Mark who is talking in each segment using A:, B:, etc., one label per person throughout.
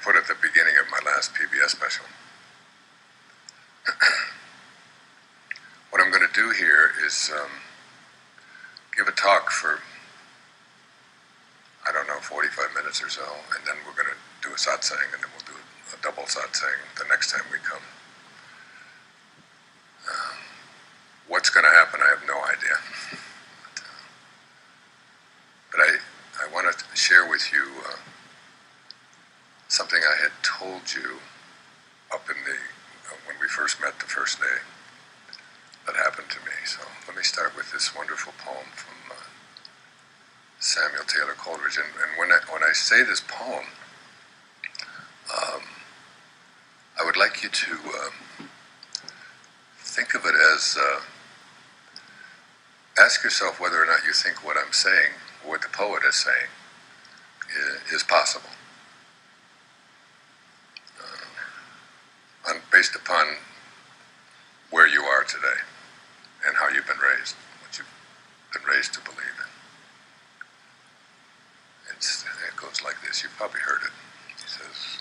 A: put at the beginning of my last PBS special, what I'm going to do here is give a talk for, 45 minutes or so, and then we're going to do a satsang, and then we'll do a double satsang the next time we come. What's going to happen, I have no idea. But I want to share with you something I had told you up in when we first met the first day that happened to me. So let me start with this wonderful poem from Samuel Taylor Coleridge. And when I say this poem, I would like you to think of it as, ask yourself whether or not you think what I'm saying, what the poet is saying, is possible. Based upon where you are today and how you've been raised, what you've been raised to believe in. It goes like this. You've probably heard it. He says,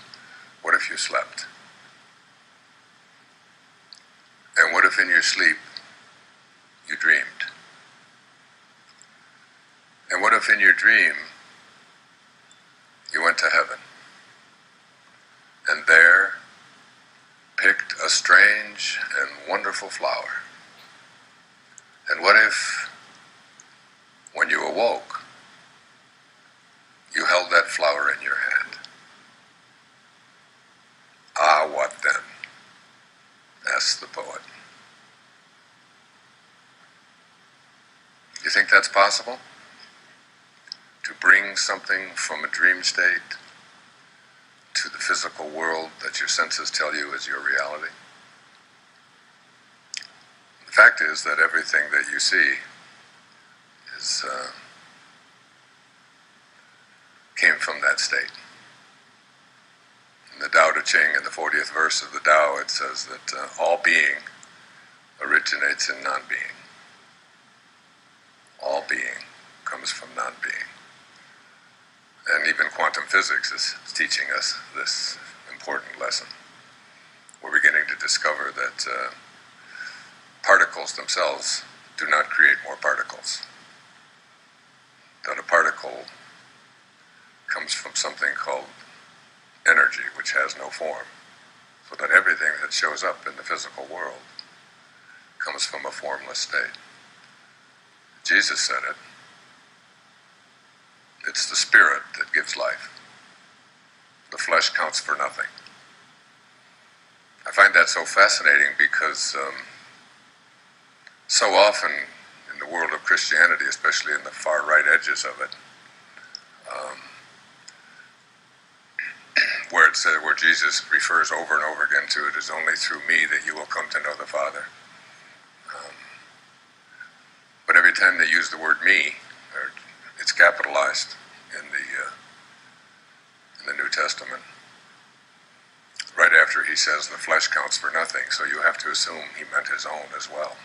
A: what if you slept? And what if in your sleep you dreamed? And what if in your dream you went to heaven and there picked a strange and wonderful flower? And what if, when you awoke, you held that flower in your hand? Ah, what then? Asks the poet. You think that's possible? To bring something from a dream state to the physical world that your senses tell you is your reality? The fact is that everything that you see is came from that state. In the Tao Te Ching, in the 40th verse of the Tao, it says that all being originates in non-being. All being comes from non-being. And even quantum physics is teaching us this important lesson. We're beginning to discover that particles themselves do not create more particles. That a particle comes from something called energy, which has no form. So that everything that shows up in the physical world comes from a formless state. Jesus said it. It's the spirit that gives life. The flesh counts for nothing. I find that so fascinating because so often in the world of Christianity, especially in the far right edges of it, where Jesus refers over and over again to it is only through me that you will come to know the Father. But every time they use the word me, it's capitalized in the New Testament. Right after he says the flesh counts for nothing, so you have to assume he meant his own as well.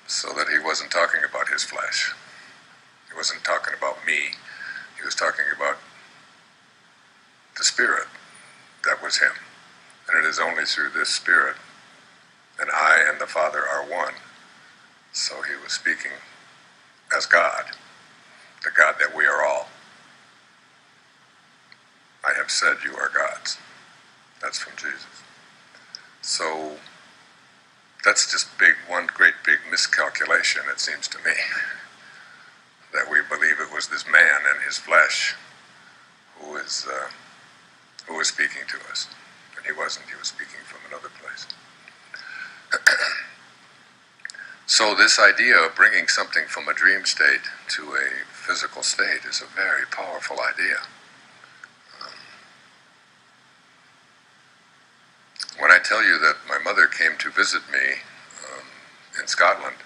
A: So that he wasn't talking about his flesh. He wasn't talking about me. He was talking about the Spirit that was him. And it is only through this Spirit, and I and the Father are one. So he was speaking as God, the God that we are all. I have said you are gods. That's from Jesus. So that's just one great big miscalculation, it seems to me, that we believe it was this man and his flesh who was speaking to us. And he wasn't. He was speaking from another place. So this idea of bringing something from a dream state to a physical state is a very powerful idea. When I tell you that my mother came to visit me in Scotland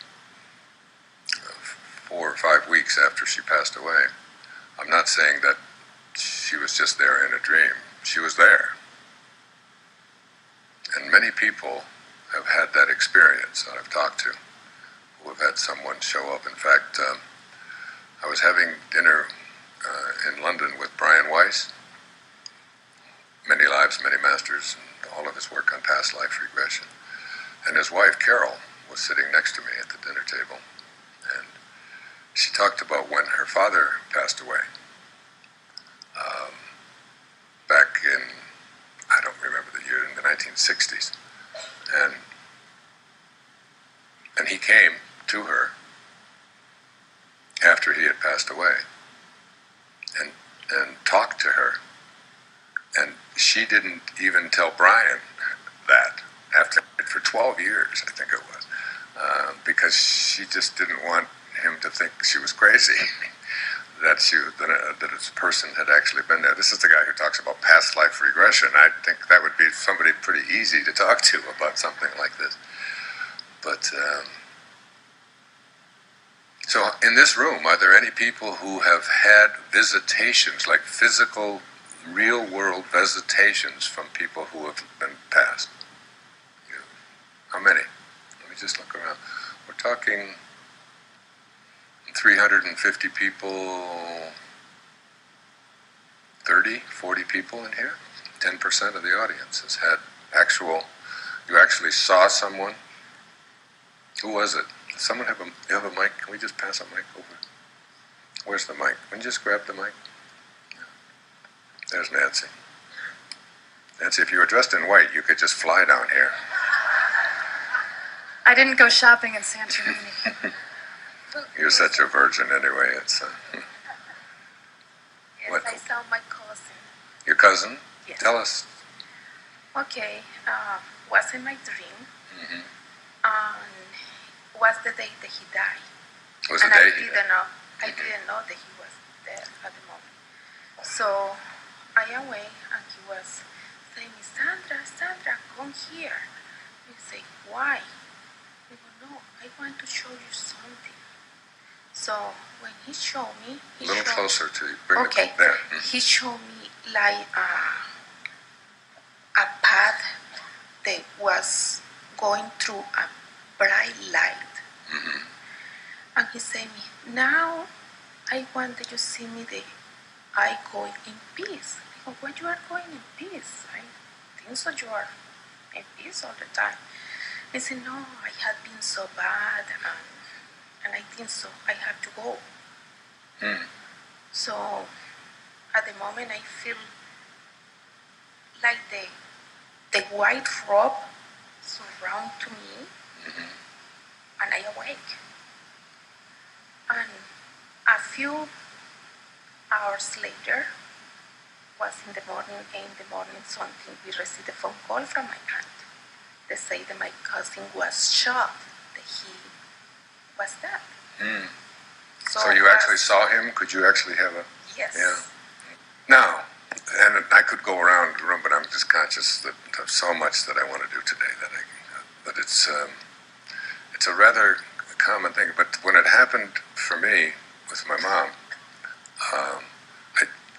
A: 4 or 5 weeks after she passed away, I'm not saying that she was just there in a dream. She was there. And many people have had that experience that I've talked to, who have had someone show up. In fact, I was having dinner in London with Brian Weiss, past life regression. And his wife, Carol, was sitting next to me at the dinner table. And she talked about when her father passed away. Back in, I don't remember the year, in the 1960s. And he came to her after he had passed away and talked to her. And she didn't even tell Brian that after for 12 years, I think it was, because she just didn't want him to think she was crazy, that this person had actually been there. This is the guy who talks about past life regression. I think that would be somebody pretty easy to talk to about something like this. But so in this room, are there any people who have had visitations, like physical, real-world visitations from people who have been passed? How many? Let me just look around. We're talking 350 people, 30, 40 people in here. 10% of the audience has had you actually saw someone. Who was it? Does someone have you have a mic? Can we just pass a mic over? Where's the mic? Can you just grab the mic? There's Nancy. Nancy, if you were dressed in white, you could just fly down here.
B: I didn't go shopping in Santorini.
A: You're such a virgin anyway. It's
B: Yes,
A: what?
B: I saw my cousin.
A: Your cousin?
B: Yes.
A: Tell us.
B: Okay, was in my dream,
A: Mm-hmm.
B: and was the day that he died.
A: Was the
B: And
A: day
B: I
A: he
B: didn't
A: died?
B: know. I didn't know that he was dead at the moment. So I awake, and he was saying, Sandra, come here. I say, why? I go, no, I want to show you something. So when he showed me,
A: A little closer to you. Bring
B: okay,
A: it there. Mm-hmm.
B: he showed me like a path that was going through a bright light.
A: Mm-hmm.
B: And he said me, now I want that you see me that I go in peace. I go, why you are going in peace? I think so you are in peace all the time. He said, no, I had been so bad, and I think so I have to go.
A: Mm.
B: So at the moment I feel like the white robe surround to me,
A: Mm-hmm.
B: and I awake. And a few hours later, was in the morning something, we received a phone call from my aunt. They say that my cousin was shocked that he was dead.
A: Mm. So you actually saw him? Could you actually have a...
B: Yes.
A: Yeah. Now, and I could go around the room, but I'm just conscious that of so much that I want to do today but it's a rather common thing. But when it happened for me with my mom,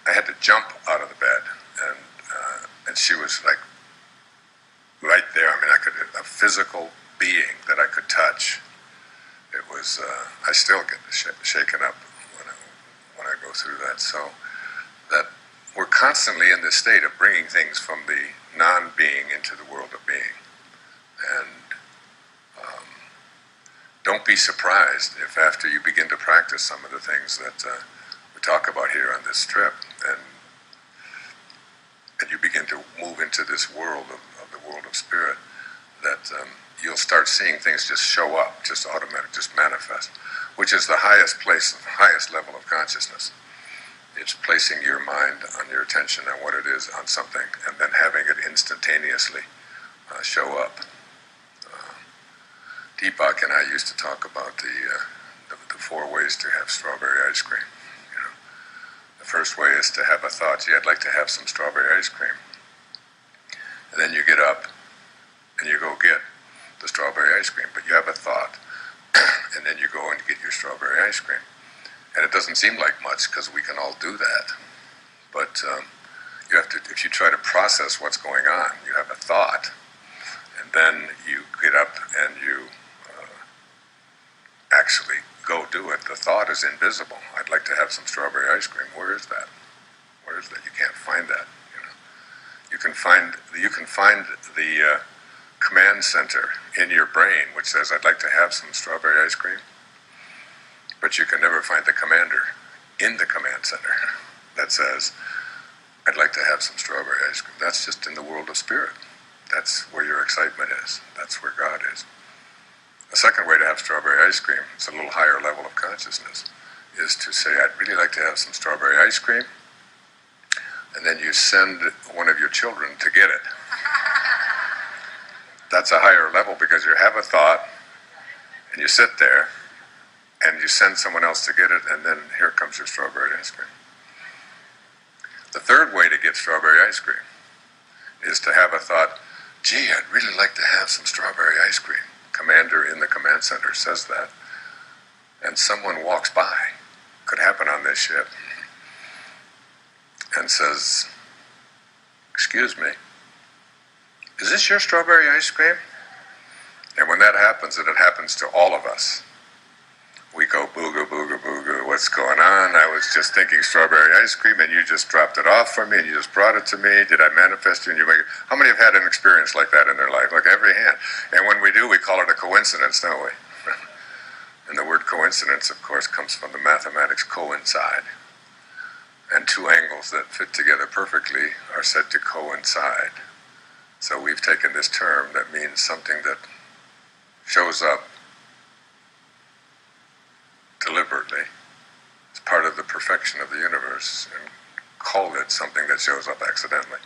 A: I had to jump out of the bed, and she was like right there. I mean, a physical being that I could touch. It was, I still get shaken up when I go through that. So that we're constantly in this state of bringing things from the non-being into the world of being. And don't be surprised if after you begin to practice some of the things that we talk about here on this trip, and you begin to move into this world of the world of spirit, that you'll start seeing things just show up, just automatic, just manifest, which is the highest place, the highest level of consciousness. It's placing your mind on your attention on what it is on something, and then having it instantaneously show up. Deepak and I used to talk about the 4 ways to have strawberry ice cream. You know, the first way is to have a thought, gee, I'd like to have some strawberry ice cream. And then you get up and you go get the strawberry ice cream, but you have a thought, and then you go and get your strawberry ice cream. And it doesn't seem like much because we can all do that. But you have to, if you try to process what's going on, you have a thought, and then you get up and you actually go do it. The thought is invisible. I'd like to have some strawberry ice cream. Where is that? Where is that? You can't find that. You know, you can find command center in your brain which says, I'd like to have some strawberry ice cream, but you can never find the commander in the command center that says, I'd like to have some strawberry ice cream. That's just in the world of spirit. That's where your excitement is. That's where God is. The second way to have strawberry ice cream, it's a little higher level of consciousness, is to say, I'd really like to have some strawberry ice cream, and then you send one of your children to get it. That's a higher level because you have a thought, and you sit there, and you send someone else to get it, and then here comes your strawberry ice cream. The third way to get strawberry ice cream is to have a thought, gee, I'd really like to have some strawberry ice cream. Commander in the command center says that, and someone walks by, could happen on this ship, and says, excuse me, is this your strawberry ice cream? And when that happens, and it happens to all of us, we go booga, booga, booga, what's going on? I was just thinking strawberry ice cream and you just dropped it off for me and you just brought it to me. Did I manifest you? And you make it? How many have had an experience like that in their life? Like every hand. And when we do, we call it a coincidence, don't we? And the word coincidence, of course, comes from the mathematics coincide. And two angles that fit together perfectly are said to coincide. So we've taken this term that means something that shows up deliberately. It's part of the perfection of the universe, and call it something that shows up accidentally.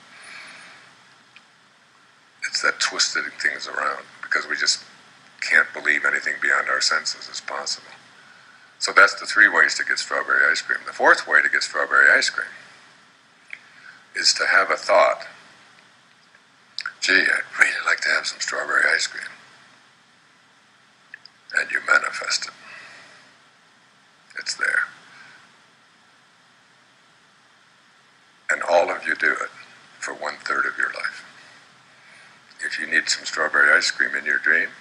A: It's that twisting things around because we just can't believe anything beyond our senses is possible. So that's the three ways to get strawberry ice cream. The fourth way to get strawberry ice cream is to have a thought, gee, I'd really like to have some strawberry ice cream. And you manifest it. It's there. And all of you do it for 1/3 of your life. If you need some strawberry ice cream in your dream,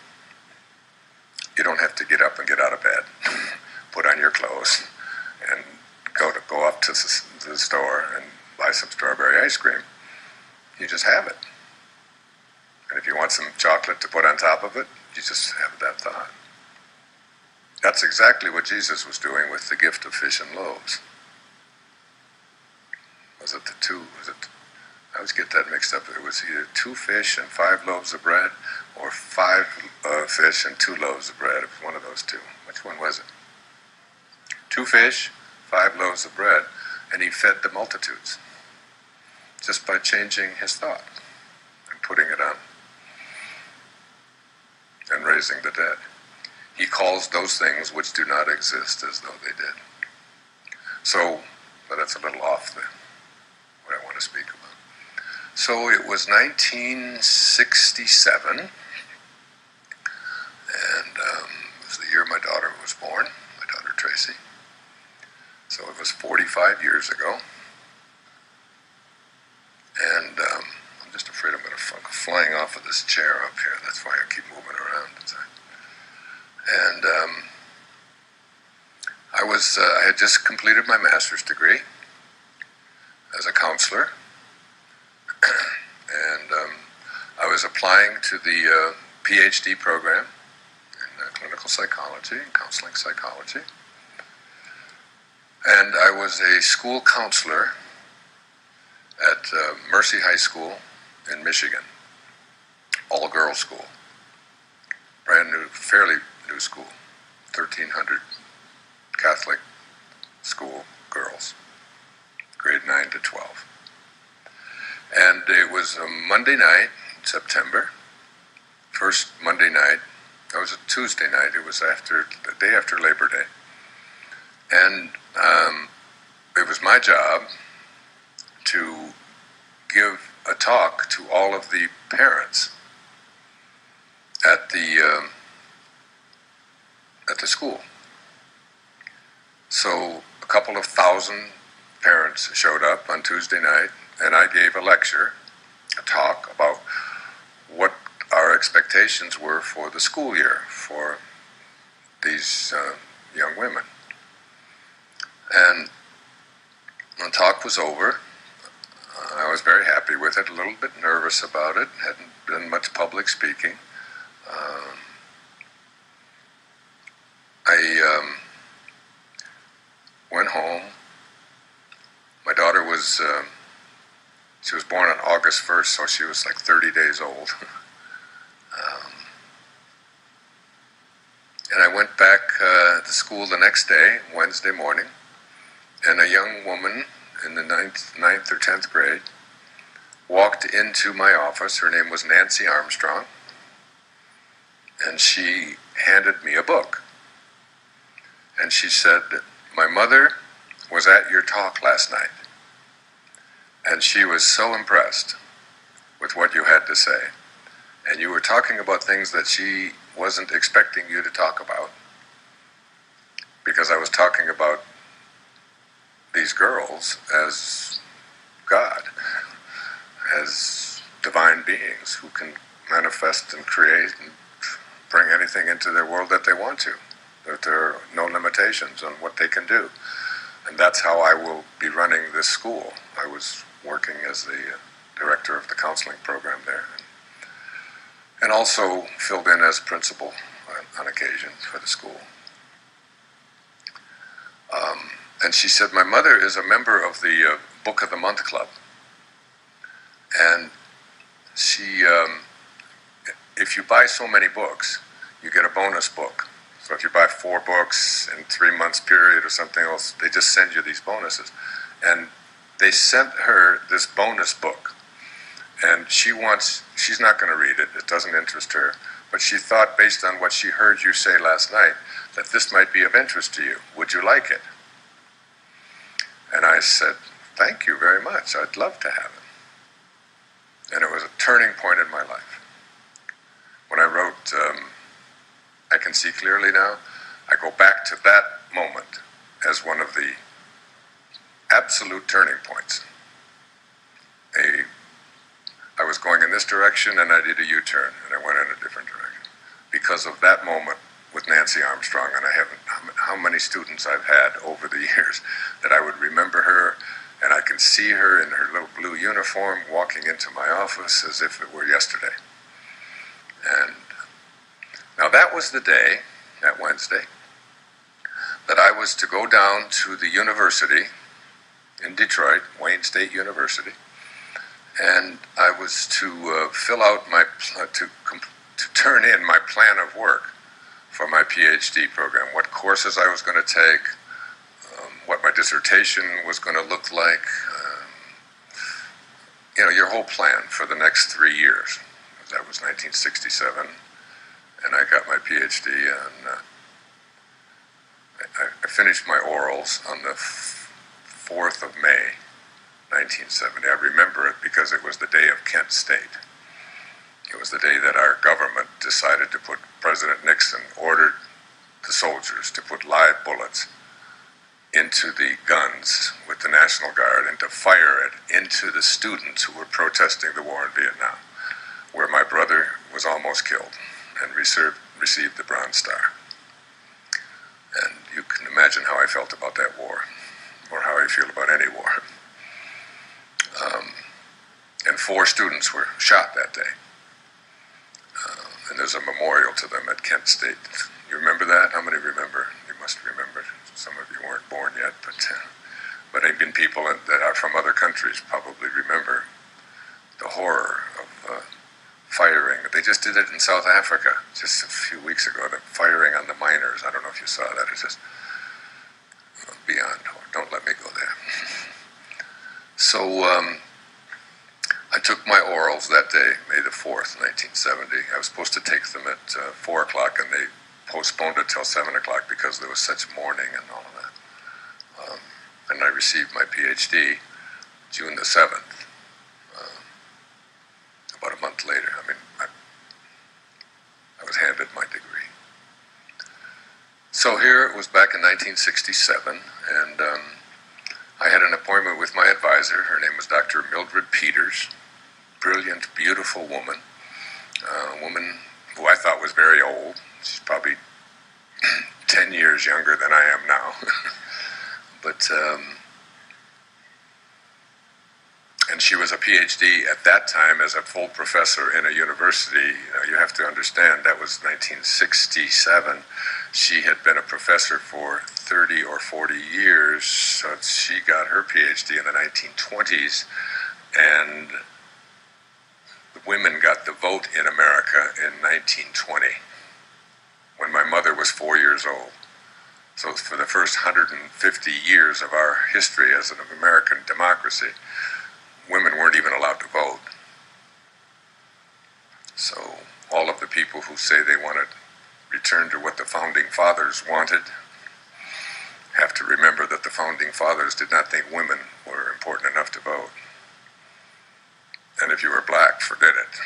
A: you don't have to get up and get out of bed, put on your clothes, and go up to the store and buy some strawberry ice cream. You just have it. And if you want some chocolate to put on top of it, you just have that thought. That's exactly what Jesus was doing with the gift of fish and loaves. I always get that mixed up. It was either 2 fish and 5 loaves of bread, or 5 fish and 2 loaves of bread. It was one of those two. Which one was it? 2 fish, 5 loaves of bread, and he fed the multitudes just by changing his thought and putting it on and raising the dead. He calls those things which do not exist as though they did. So, but that's a little off what I want to speak about. So it was 1967, and it was the year my daughter was born, my daughter Tracy. So it was 45 years ago. And I'm just afraid I'm going to flying off of this chair up here. That's why I keep moving around. And I had just completed my master's degree as a counselor, and I was applying to the PhD program in clinical psychology and counseling psychology. And I was a school counselor at Mercy High School in Michigan, all-girls school, brand new, fairly new school, 1,300 Catholic school girls, grade 9 to 12. And it was a Monday night, September, first Monday night. It was a Tuesday night. It was the day after Labor Day. And it was my job to give a talk to all of the parents at the school. So a couple of thousand parents showed up on Tuesday night, and I gave a lecture, a talk about what our expectations were for the school year for these young women. And when the talk was over, I was very happy with it, a little bit nervous about it, hadn't done much public speaking. I went home. My daughter was, she was born on August 1st, so she was like 30 days old. And I went back to school the next day, Wednesday morning, and a young woman in the ninth or 10th grade walked into my office. Her name was Nancy Armstrong, and she handed me a book. And she said, "My mother was at your talk last night, and she was so impressed with what you had to say. And you were talking about things that she wasn't expecting you to talk about, because I was talking about these girls as God, as divine beings who can manifest and create and bring anything into their world that they want to, that there are no limitations on what they can do. And that's how I will be running this school." I was working as the director of the counseling program there, and also filled in as principal on occasion for the school. And she said, "My mother is a member of the Book of the Month Club. And she, if you buy so many books, you get a bonus book. So if you buy 4 books in 3 months period or something else, they just send you these bonuses." And they sent her this bonus book. And she's not going to read it. It doesn't interest her. But she thought, based on what she heard you say last night, that this might be of interest to you. Would you like it? And I said, "Thank you very much. I'd love to have it." And it was a turning point in my life. When I wrote, I Can See Clearly Now, I go back to that moment as one of the absolute turning points. I was going in this direction, and I did a U-turn, and I went in a different direction because of that moment with Nancy Armstrong. And I haven't, how many students I've had over the years that I would remember her, and I can see her in her little blue uniform walking into my office as if it were yesterday. And now that was the day, that Wednesday, that I was to go down to the university in Detroit, Wayne State University, and I was to fill out to turn in my plan of work for my PhD program, what courses I was going to take, what my dissertation was going to look like, your whole plan for the next 3 years. That was 1967, and I got my PhD, and I finished my orals on the 4th of May, 1970. I remember it because it was the day of Kent State. It was the day that our government decided to put, President Nixon ordered the soldiers to put live bullets into the guns with the National Guard and to fire it into the students who were protesting the war in Vietnam, where my brother was almost killed and received the Bronze Star. And you can imagine how I felt about that war, or how I feel about any war. And 4 students were shot that day. And there's a memorial to them at Kent State. You remember that? How many remember? You must remember. Some of you weren't born yet, but even people that are from other countries probably remember the horror of firing. They just did it in South Africa just a few weeks ago, the firing on the miners. I don't know if you saw that. It's just beyond horror. Don't let me go there. So I took my orals that day, May the 4th, 1970. I was supposed to take them at 4 o'clock, and they postponed it till 7 o'clock because there was such mourning and all of that. And I received my PhD June the 7th, about a month later. I mean, I was handed my degree. So here it was back in 1967, and I had an appointment with my advisor. Her name was Dr. Mildred Peters, brilliant, beautiful woman, a woman who I thought was very old. She's probably 10 years younger than I am now. But And she was a PhD at that time as a full professor in a university. You have to understand, that was 1967. She had been a professor for 30 or 40 years, so she got her PhD in the 1920s, and women got the vote in America in 1920, when my mother was 4 years old. So for the first 150 years of our history as an American democracy, women weren't even allowed to vote. So all of the people who say they want to return to what the Founding Fathers wanted have to remember that the Founding Fathers did not think women were important enough to vote. And if you were black, forget it.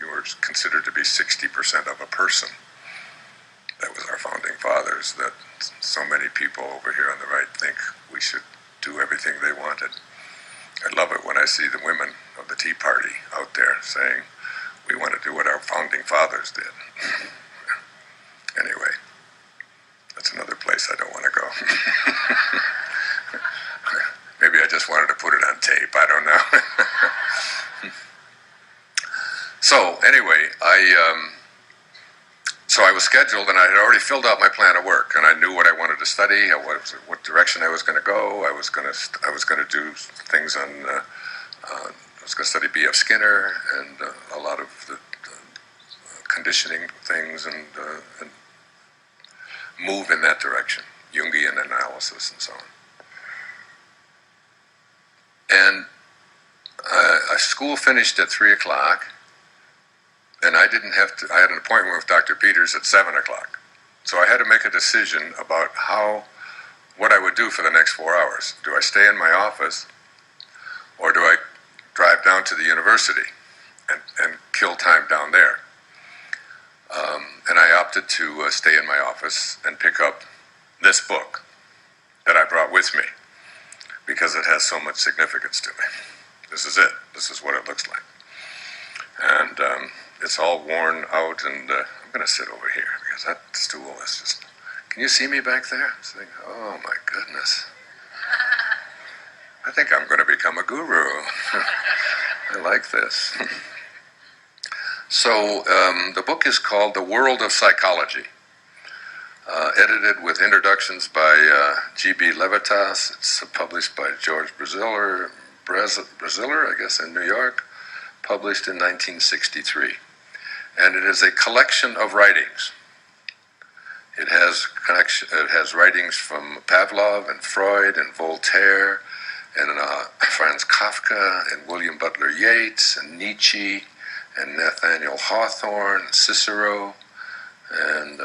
A: You were considered to be 60% of a person. That was our Founding Fathers, that so many people over here on the right think we should do everything they wanted. I love it when I see the women of the Tea Party out there saying, we want to do what our Founding Fathers did. Anyway, that's another place I don't want to go. Maybe I just wanted to put it on tape, I don't know. So anyway, so I was scheduled, and I had already filled out my plan of work, and I knew what I wanted to study, what direction I was going to go. I was going to do things on. I was going to study B.F. Skinner and a lot of the conditioning things, and move in that direction, Jungian analysis and so on. And school finished at 3 o'clock. And I didn't have to, I had an appointment with Dr. Peters at 7 o'clock. So I had to make a decision about what I would do for the next 4 hours. Do I stay in my office, or do I drive down to the university and kill time down there? And I opted to stay in my office and pick up this book that I brought with me, because it has so much significance to me. This is it. This is what it looks like. And it's all worn out, and I'm going to sit over here, because that stool is just... Can you see me back there? Saying, oh my goodness. I think I'm going to become a guru. I like this. So the book is called The World of Psychology, edited with introductions by G.B. Levitas. It's published by George Braziller, I guess, in New York, published in 1963. And it is a collection of writings. It has writings from Pavlov and Freud and Voltaire and Franz Kafka and William Butler Yeats and Nietzsche and Nathaniel Hawthorne, Cicero, and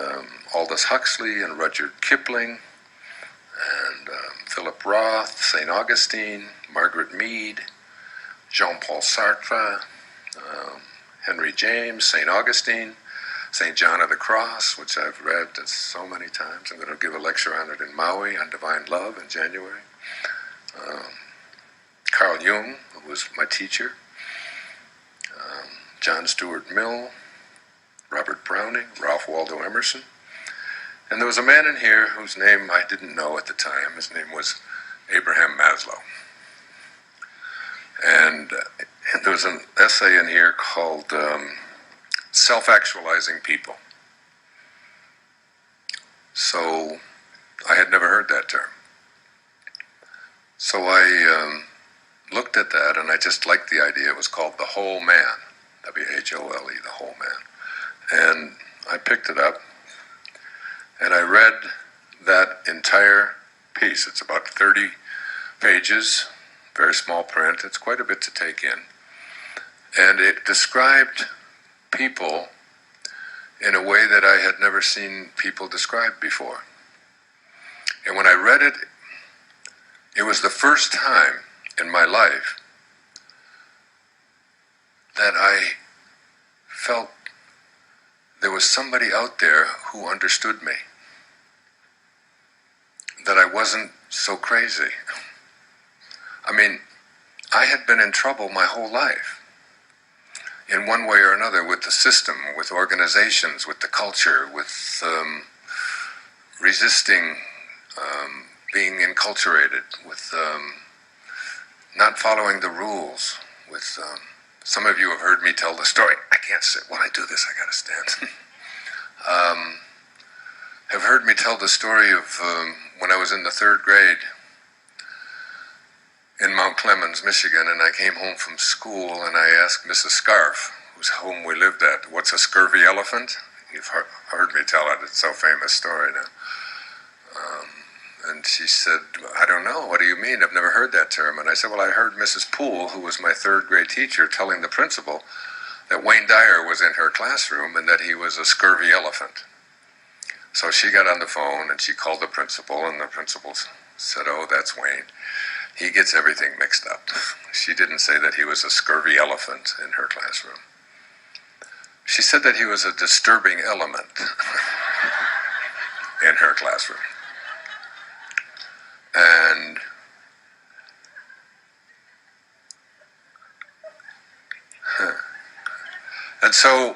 A: Aldous Huxley and Rudyard Kipling, and Philip Roth, St. Augustine, Margaret Mead, Jean-Paul Sartre, Henry James, St. Augustine, St. John of the Cross, which I've read so many times. I'm going to give a lecture on it in Maui on Divine Love in January. Carl Jung, who was my teacher, John Stuart Mill, Robert Browning, Ralph Waldo Emerson. And there was a man in here whose name I didn't know at the time. His name was Abraham Maslow. And there was an essay in here called Self-Actualizing People. So I had never heard that term. So I looked at that, and I just liked the idea. It was called The Whole Man, W-H-O-L-E, The Whole Man. And I picked it up, and I read that entire piece. It's about 30 pages, very small print. It's quite a bit to take in. And it described people in a way that I had never seen people described before. And when I read it, it was the first time in my life that I felt there was somebody out there who understood me, that I wasn't so crazy. I mean, I had been in trouble my whole life, in one way or another, with the system, with organizations, with the culture, with resisting being enculturated, with not following the rules. With some of you have heard me tell the story. I can't sit while I do this. I gotta stand. Have heard me tell the story of when I was in the 3rd grade in Mount Clemens, Michigan, and I came home from school and I asked Mrs. Scarf, whose home we lived at, what's a scurvy elephant? You've heard me tell it. It's a famous story now. And she said, I don't know, what do you mean? I've never heard that term. And I said, well, I heard Mrs. Poole, who was my 3rd grade teacher, telling the principal that Wayne Dyer was in her classroom and that he was a scurvy elephant. So she got on the phone and she called the principal, and the principal said, oh, that's Wayne. He gets everything mixed up. She didn't say that he was a scurvy elephant in her classroom. She said that he was a disturbing element in her classroom. And so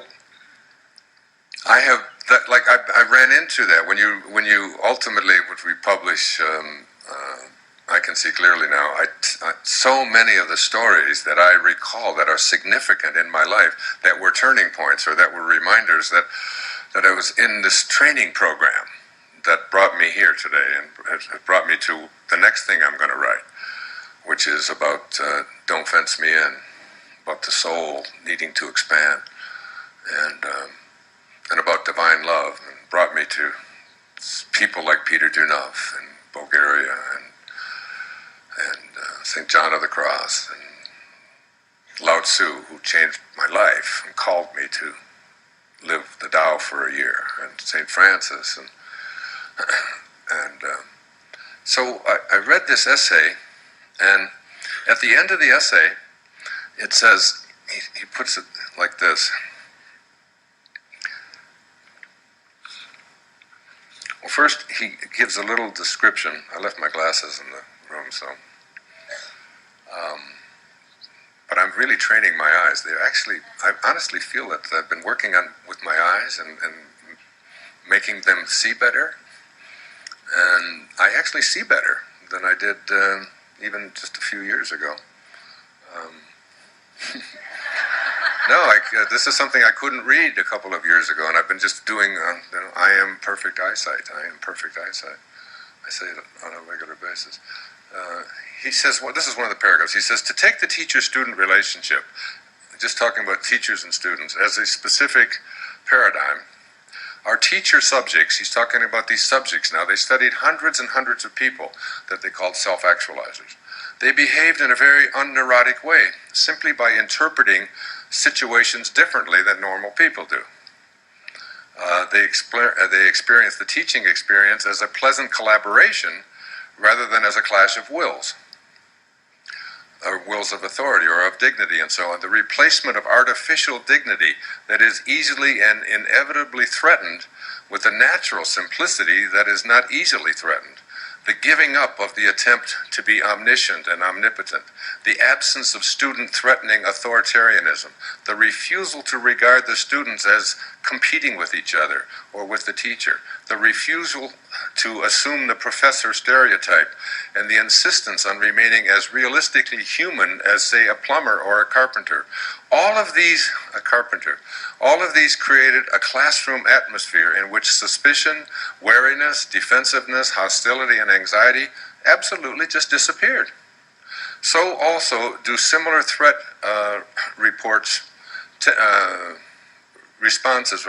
A: I have that, like I ran into that when you ultimately, what we publish, I can see clearly now, so many of the stories that I recall that are significant in my life, that were turning points or that were reminders that I was in this training program that brought me here today and has brought me to the next thing I'm going to write, which is about Don't Fence Me In, about the soul needing to expand, and about divine love, and brought me to people like Peter Dunov in Bulgaria and St. John of the Cross and Lao Tzu, who changed my life and called me to live the Tao for a year, and St. Francis, and so I read this essay, and at the end of the essay, it says, he puts it like this. Well, first, he gives a little description. I left my glasses in the room, so. But I'm really training my eyes. I honestly feel that I've been working with my eyes and making them see better. And I actually see better than I did even just a few years ago. No, this is something I couldn't read a couple of years ago, and I've been just doing, I am perfect eyesight. I am perfect eyesight. I say it on a regular basis. He says, well, this is one of the paragraphs. He says, to take the teacher-student relationship, just talking about teachers and students, as a specific paradigm, our teacher subjects, he's talking about these subjects now, they studied hundreds and hundreds of people that they called self-actualizers. They behaved in a very unneurotic way, simply by interpreting situations differently than normal people do. They experience the teaching experience as a pleasant collaboration rather than as a clash of wills, or wills of authority or of dignity and so on. The replacement of artificial dignity that is easily and inevitably threatened with a natural simplicity that is not easily threatened. The giving up of the attempt to be omniscient and omnipotent, the absence of student-threatening authoritarianism, the refusal to regard the students as competing with each other or with the teacher, the refusal to assume the professor stereotype, and the insistence on remaining as realistically human as, say, a plumber or a carpenter. All of these created a classroom atmosphere in which suspicion, wariness, defensiveness, hostility, and anxiety absolutely just disappeared. So also do similar threat responses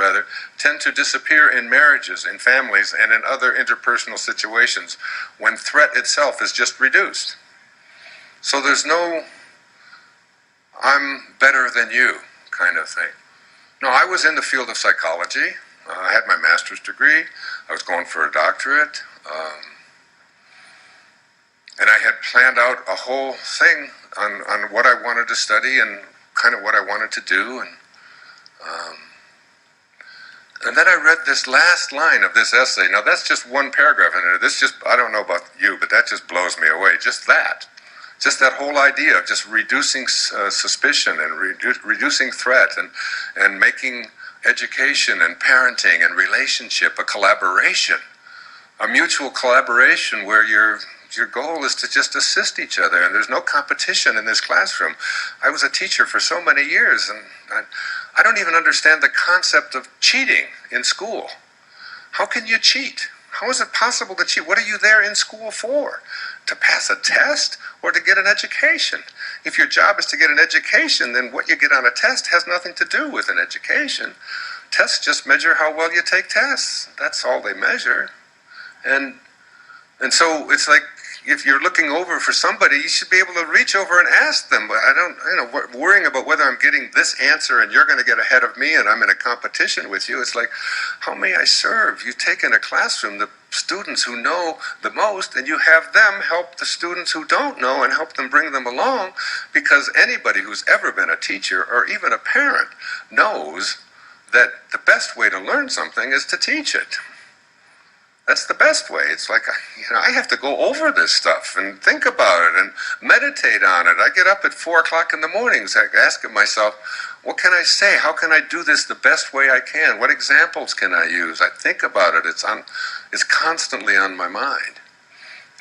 A: tend to disappear in marriages, in families, and in other interpersonal situations when threat itself is just reduced. So there's no I'm better than you kind of thing. No, I was in the field of psychology. I had my master's degree. I was going for a doctorate. And I had planned out a whole thing on what I wanted to study and kind of what I wanted to do. And then I read this last line of this essay. Now, that's just one paragraph in it. This just, I don't know about you, but that just blows me away. Just that whole idea of just reducing suspicion and reducing threat and making education and parenting and relationship a collaboration, a mutual collaboration where you're Your goal is to just assist each other, and there's no competition in this classroom. I was a teacher for so many years, and I don't even understand the concept of cheating in school. How can you cheat? How is it possible to cheat? What are you there in school for? To pass a test or to get an education? If your job is to get an education, then what you get on a test has nothing to do with an education. Tests just measure how well you take tests. That's all they measure. And so it's like, if you're looking over for somebody, you should be able to reach over and ask them. But I don't, worrying about whether I'm getting this answer and you're going to get ahead of me and I'm in a competition with you. It's like, how may I serve? You've taken a classroom, the students who know the most, and you have them help the students who don't know and help them bring them along, because anybody who's ever been a teacher or even a parent knows that the best way to learn something is to teach it. That's the best way. It's like, I have to go over this stuff and think about it and meditate on it. I get up at 4 o'clock in the mornings, asking myself, what can I say? How can I do this the best way I can? What examples can I use? I think about it. It's constantly on my mind.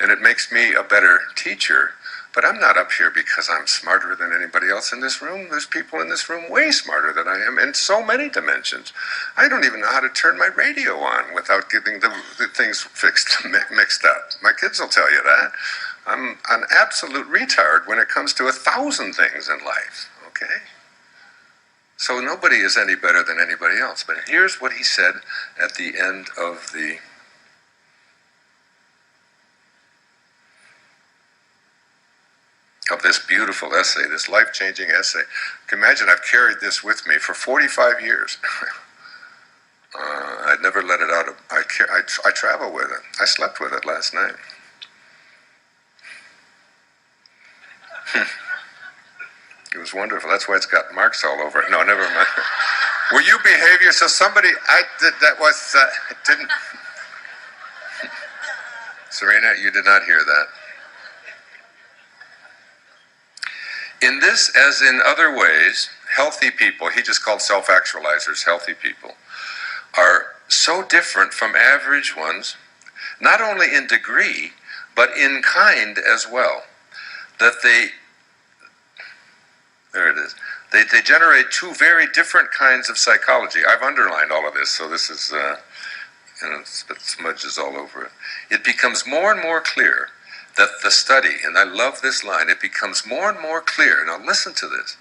A: And it makes me a better teacher. But I'm not up here because I'm smarter than anybody else in this room. There's people in this room way smarter than I am in so many dimensions. I don't even know how to turn my radio on without getting the things mixed up. My kids will tell you that. I'm an absolute retard when it comes to 1,000 things in life, okay? So nobody is any better than anybody else. But here's what he said at the end of this beautiful essay, this life-changing essay. You can imagine I've carried this with me for 45 years. I'd never let it out of, I travel with it. I slept with it last night. It was wonderful. That's why it's got marks all over it. No, never mind. Will you behave yourself? Somebody, didn't. Serena, you did not hear that. In this, as in other ways, healthy people, he just called self-actualizers healthy people, are so different from average ones, not only in degree, but in kind as well, that there it is, they generate two very different kinds of psychology. I've underlined all of this, so this is, it smudges all over it. It becomes more and more clear that the study, and I love this line, it becomes more and more clear, now listen to this,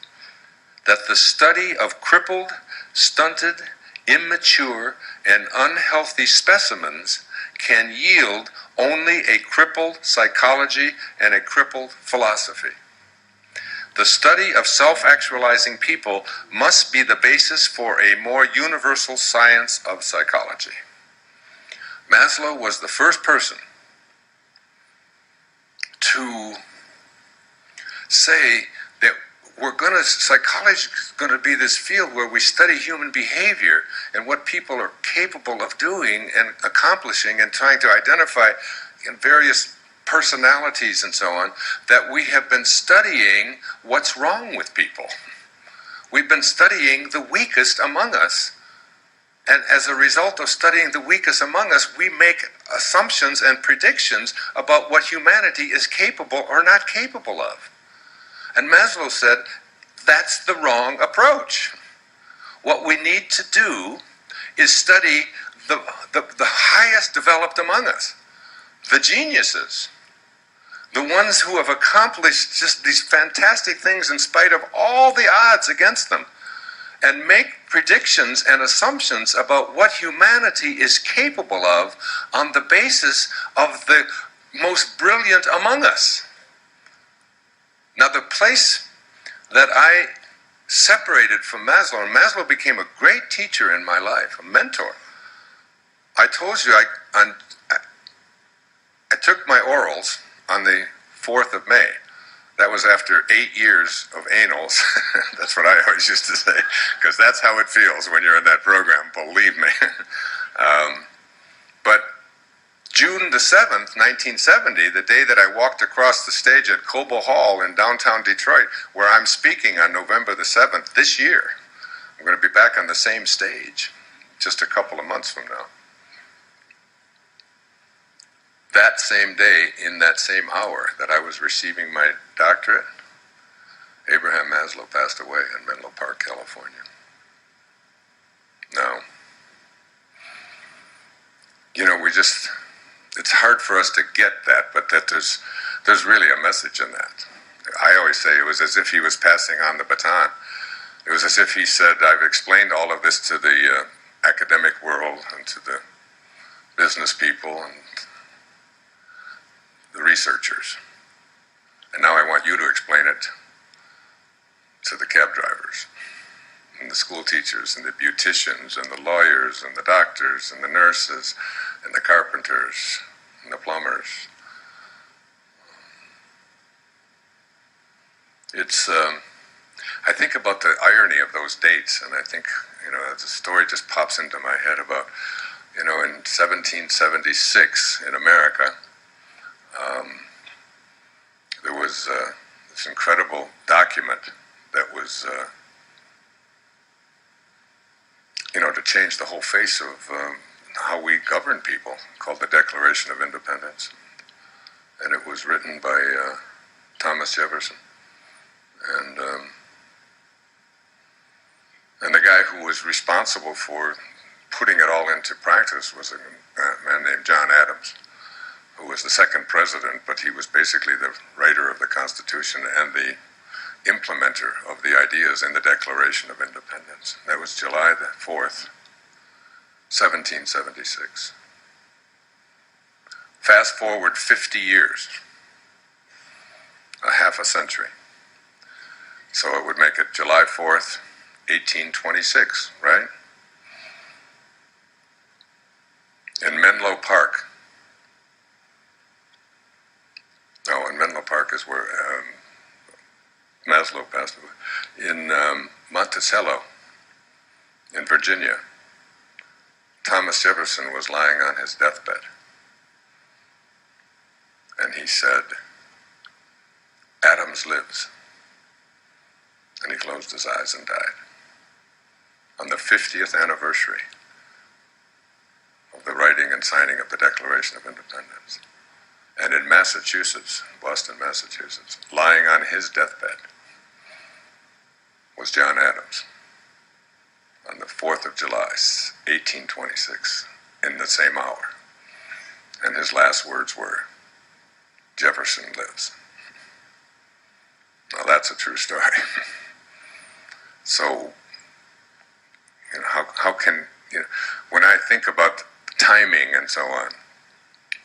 A: that the study of crippled, stunted, immature, and unhealthy specimens can yield only a crippled psychology and a crippled philosophy. The study of self-actualizing people must be the basis for a more universal science of psychology. Maslow was the first person to say that psychology is going to be this field where we study human behavior and what people are capable of doing and accomplishing and trying to identify in various personalities and so on, that we have been studying what's wrong with people. We've been studying the weakest among us. And as a result of studying the weakest among us, we make assumptions and predictions about what humanity is capable or not capable of. And Maslow said, that's the wrong approach. What we need to do is study the highest developed among us, the geniuses, the ones who have accomplished just these fantastic things in spite of all the odds against them, and make predictions and assumptions about what humanity is capable of on the basis of the most brilliant among us. Now, the place that I separated from Maslow, and Maslow became a great teacher in my life, a mentor. I told you I took my orals on the 4th of May. That was after 8 years of anals. That's what I always used to say, because that's how it feels when you're in that program, believe me. But June the 7th, 1970, the day that I walked across the stage at Cobo Hall in downtown Detroit, where I'm speaking on November the 7th this year, I'm going to be back on the same stage just a couple of months from now. that same day, in that same hour that I was receiving my doctorate, Abraham Maslow passed away in Menlo Park, California. Now, it's hard for us to get that, but that there's really a message in that. I always say it was as if he was passing on the baton. It was as if he said, I've explained all of this to the academic world and to the business people and the researchers. And now I want you to explain it to the cab drivers and the school teachers and the beauticians and the lawyers and the doctors and the nurses and the carpenters and the plumbers. I think about the irony of those dates, and I think, the story just pops into my head about, in 1776 in America, there was this incredible document that was, to change the whole face of how we govern people, called the Declaration of Independence. And it was written by Thomas Jefferson. And the guy who was responsible for putting it all into practice was a man named John Adams, who was the second president, but he was basically the writer of the Constitution and the implementer of the ideas in the Declaration of Independence. That was July the 4th, 1776. Fast forward 50 years, a half a century. So it would make it July 4th, 1826, right? In Menlo Park. No, in Menlo Park is where Maslow passed away. In Monticello, in Virginia, Thomas Jefferson was lying on his deathbed. And he said, Adams lives. And he closed his eyes and died. On the 50th anniversary of the writing and signing of the Declaration of Independence. And in Massachusetts, Boston, Massachusetts, lying on his deathbed was John Adams on the 4th of July, 1826, in the same hour. And his last words were, Jefferson lives. Now that's a true story. So, how can, when I think about timing and so on,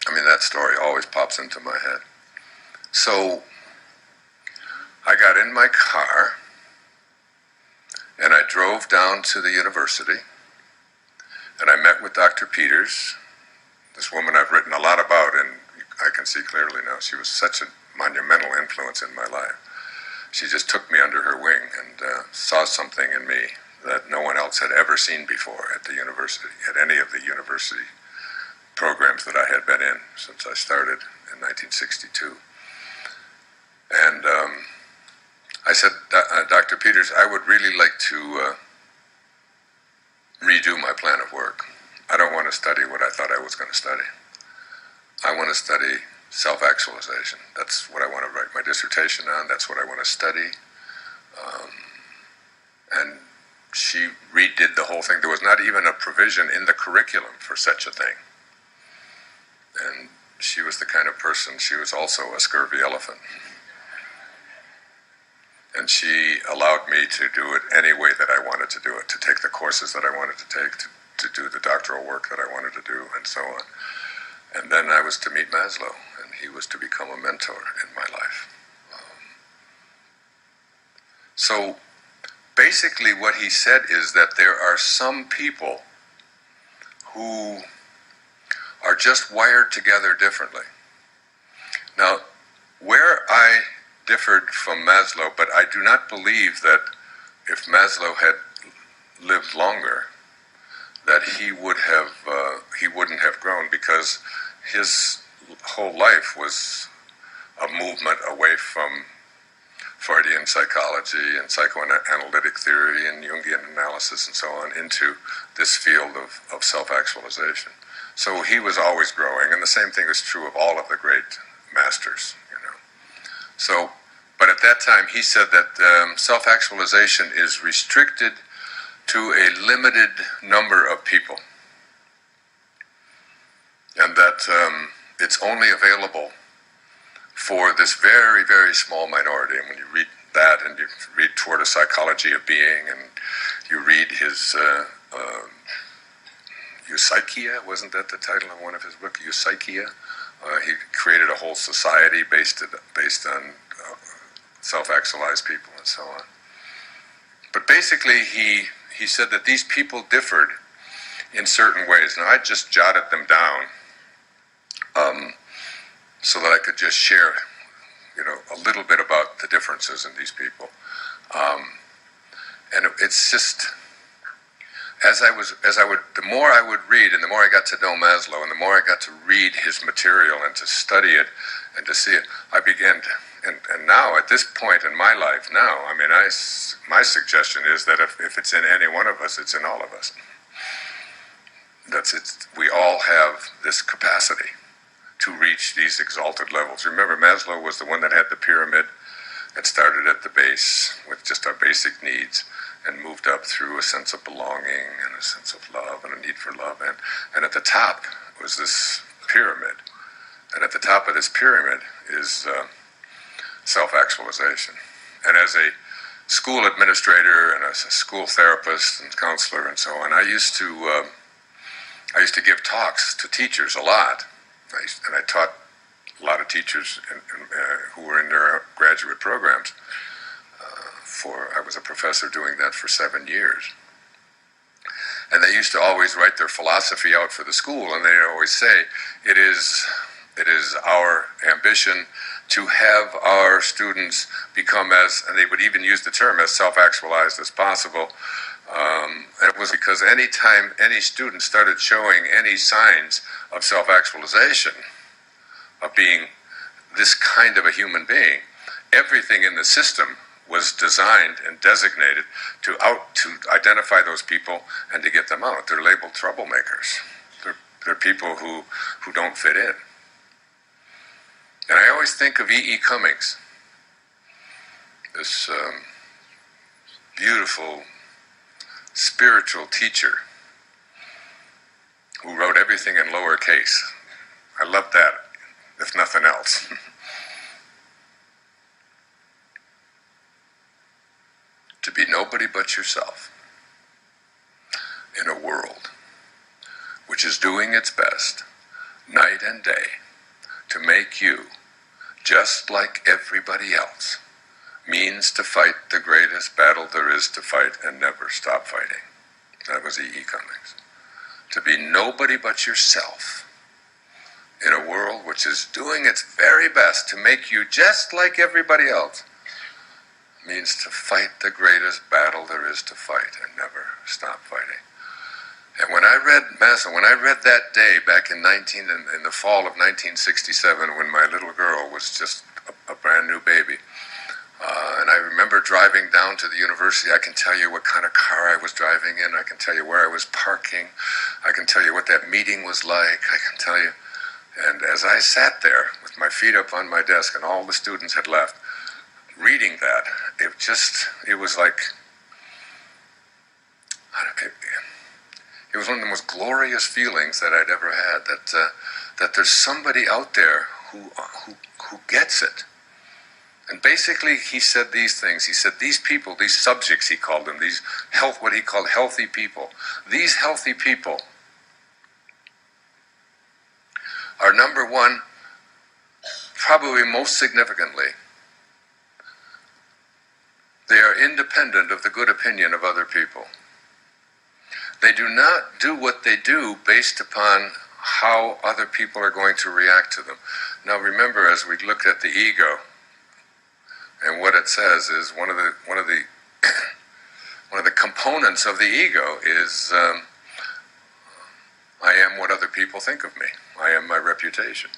A: that story always pops into my head. So, I got in my car, and I drove down to the university, and I met with Dr. Peters, this woman I've written a lot about, and I can see clearly now. She was such a monumental influence in my life. She just took me under her wing and saw something in me that no one else had ever seen before at the university, at any of the university programs that I had been in since I started in 1962. And I said, Dr. Peters, I would really like to redo my plan of work. I don't want to study what I thought I was going to study. I want to study self-actualization. That's what I want to write my dissertation on. That's what I want to study. And she redid the whole thing. There was not even a provision in the curriculum for such a thing. And she was the kind of person, she was also a scurvy elephant. And she allowed me to do it any way that I wanted to do it, to take the courses that I wanted to take, to do the doctoral work that I wanted to do, and so on. And then I was to meet Maslow, and he was to become a mentor in my life. So basically what he said is that there are some people who are just wired together differently. Now, where I differed from Maslow, but I do not believe that if Maslow had lived longer, that he wouldn't have grown, because his whole life was a movement away from Freudian psychology and psychoanalytic theory and Jungian analysis and so on into this field of self-actualization. So he was always growing, and the same thing is true of all of the great masters, you know. So, but at that time he said that self-actualization is restricted to a limited number of people, and that it's only available for this very, very small minority. And when you read that, and you read Toward a Psychology of Being, and you read his Eusaikia, wasn't that the title of one of his books, Eusaikia? He created a whole society based on self-actualized people and so on. But basically, he said that these people differed in certain ways. Now, I just jotted them down so that I could just share, you know, a little bit about the differences in these people. And it's just, the more I would read, and the more I got to know Maslow, and the more I got to read his material and to study it and to see it, I began to, and now at this point in my life now, I mean, my suggestion is that if it's in any one of us, it's in all of us. That's it. We all have this capacity to reach these exalted levels. Remember, Maslow was the one that had the pyramid that started at the base with just our basic needs and moved up through a sense of belonging and a sense of love and a need for love. And at the top was this pyramid. And at the top of this pyramid is self-actualization. And as a school administrator and as a school therapist and counselor and so on, I used to give talks to teachers a lot. And I taught a lot of teachers who were in their graduate programs. I was a professor doing that for 7 years. And they used to always write their philosophy out for the school, and they'd always say, it is our ambition to have our students become as, and they would even use the term, as self-actualized as possible. And it was because any time any student started showing any signs of self-actualization, of being this kind of a human being, everything in the system was designed and designated to identify those people and to get them out. They're labeled troublemakers. They're people who don't fit in. And I always think of E.E. Cummings, this beautiful spiritual teacher who wrote everything in lowercase. I love that, if nothing else. To be nobody but yourself in a world which is doing its best night and day to make you just like everybody else means to fight the greatest battle there is to fight and never stop fighting. That was E.E. Cummings. To be nobody but yourself in a world which is doing its very best to make you just like everybody else means to fight the greatest battle there is to fight and never stop fighting. And when I read Maslow, when I read that day back in the fall of 1967, when my little girl was just a brand new baby, and I remember driving down to the university. I can tell you what kind of car I was driving in. I can tell you where I was parking. I can tell you what that meeting was like. I can tell you. And as I sat there with my feet up on my desk and all the students had left, reading that, it was like, it was one of the most glorious feelings that I'd ever had, that there's somebody out there who gets it. And basically he said these things. He said these people, these subjects he called them, what he called healthy people. These healthy people are, number one, probably most significantly, they are independent of the good opinion of other people. They do not do what they do based upon how other people are going to react to them. Now remember, as we looked at the ego, and what it says is one of the components of the ego is I am what other people think of me. I am my reputation.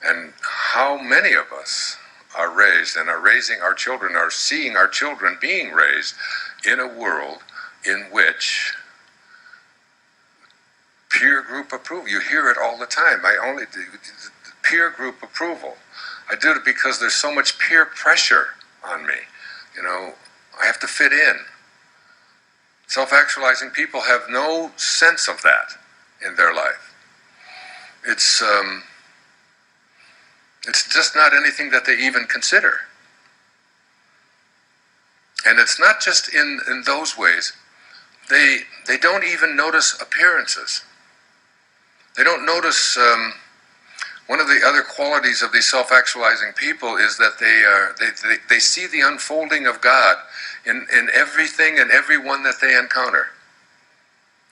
A: And how many of us are raised and are raising our children, are seeing our children being raised in a world in which peer group approval. You hear it all the time. Peer group approval. I do it because there's so much peer pressure on me. I have to fit in. Self-actualizing people have no sense of that in their life. It's just not anything that they even consider. And it's not just in those ways. They don't even notice appearances. They don't notice. One of the other qualities of these self-actualizing people is that they see the unfolding of God in everything and everyone that they encounter.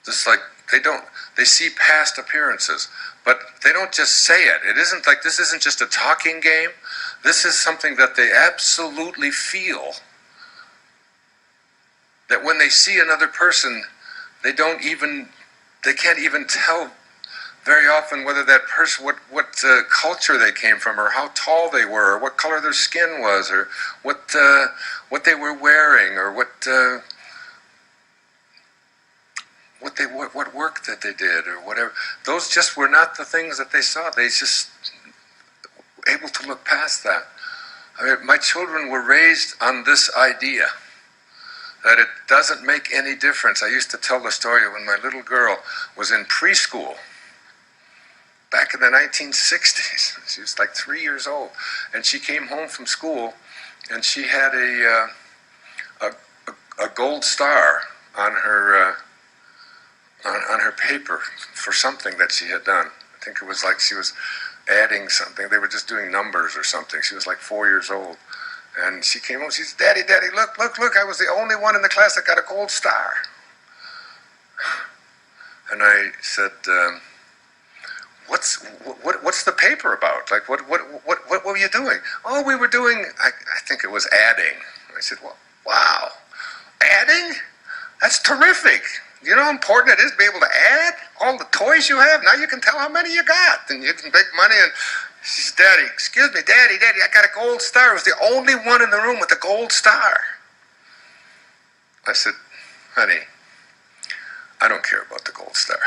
A: Just like they see past appearances, but they don't just say it. This isn't just a talking game. This is something that they absolutely feel. That when they see another person, they can't even tell very often whether that person, what culture they came from, or how tall they were, or what color their skin was, or what they were wearing, or what work that they did, or whatever. Those just were not the things that they saw. They just able to look past that. My children were raised on this idea that it doesn't make any difference. I used to tell the story when my little girl was in preschool back in the 1960s. She was like 3 years old, and she came home from school, and she had a gold star on her paper for something that she had done. I think it was like she was adding something. They were just doing numbers or something. She was like 4 years old. And she came home, she said, Daddy, look, I was the only one in the class that got a gold star. And I said, what's the paper about? Like, what were you doing? Oh, we were doing, I think it was adding. I said, well, wow, adding? That's terrific. You know how important it is to be able to add all the toys you have? Now you can tell how many you got, and you can make money. And she said, Daddy, excuse me, Daddy, I got a gold star. I was the only one in the room with a gold star. I said, honey, I don't care about the gold star.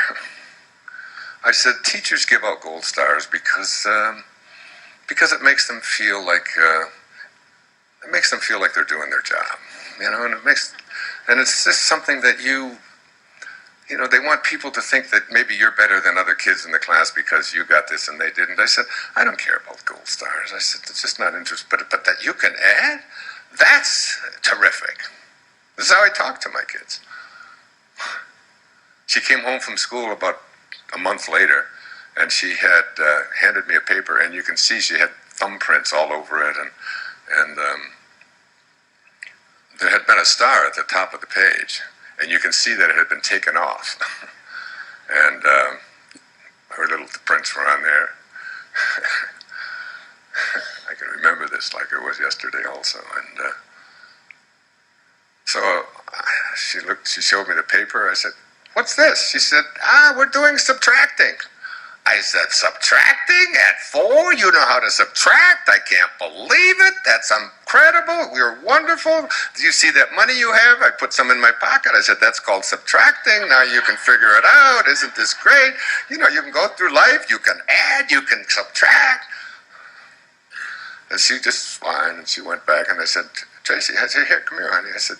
A: I said, teachers give out gold stars because it makes them feel like they're doing their job, and it's just something that they want people to think that maybe you're better than other kids in the class because you got this and they didn't. I said, I don't care about gold stars. I said, it's just not interesting. But that you can add, that's terrific. This is how I talk to my kids. She came home from school about a month later, and she had handed me a paper, and you can see she had thumbprints all over it, and there had been a star at the top of the page. And you can see that it had been taken off. And her little prints were on there. I can remember this like it was yesterday also. And so she showed me the paper. I said, what's this? She said, we're doing subtracting. I said, subtracting at 4? You know how to subtract? I can't believe it. That's incredible. You're wonderful. Do you see that money you have? I put some in my pocket. I said, that's called subtracting. Now you can figure it out. Isn't this great? You can go through life. You can add. You can subtract. And she just whined, and she went back, and I said, Tracy, I said, here, come here, honey. I said,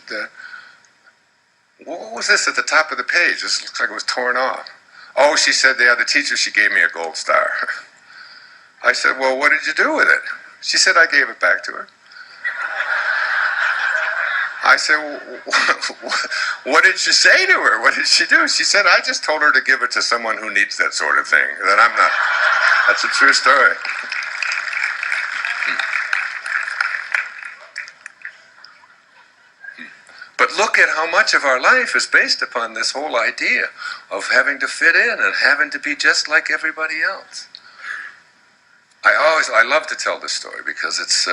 A: what was this at the top of the page? This looks like it was torn off. Oh, she said, the teacher, she gave me a gold star. I said, well, what did you do with it? She said, I gave it back to her. I said, what did you say to her? What did she do? She said, I just told her to give it to someone who needs that sort of thing. That I'm not. That's a true story. But look at how much of our life is based upon this whole idea of having to fit in and having to be just like everybody else. I love to tell this story because it's,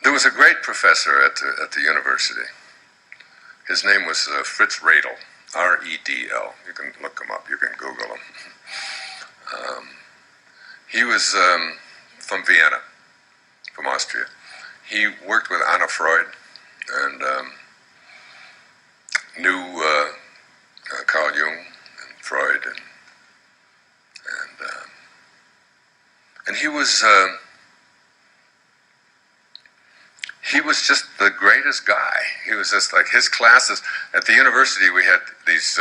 A: there was a great professor at the university. His name was Fritz Radel, R-E-D-L. You can look him up, you can Google him. He was from Vienna, from Austria. He worked with Anna Freud and knew he was just the greatest guy. He was just like, his classes at the university, we had these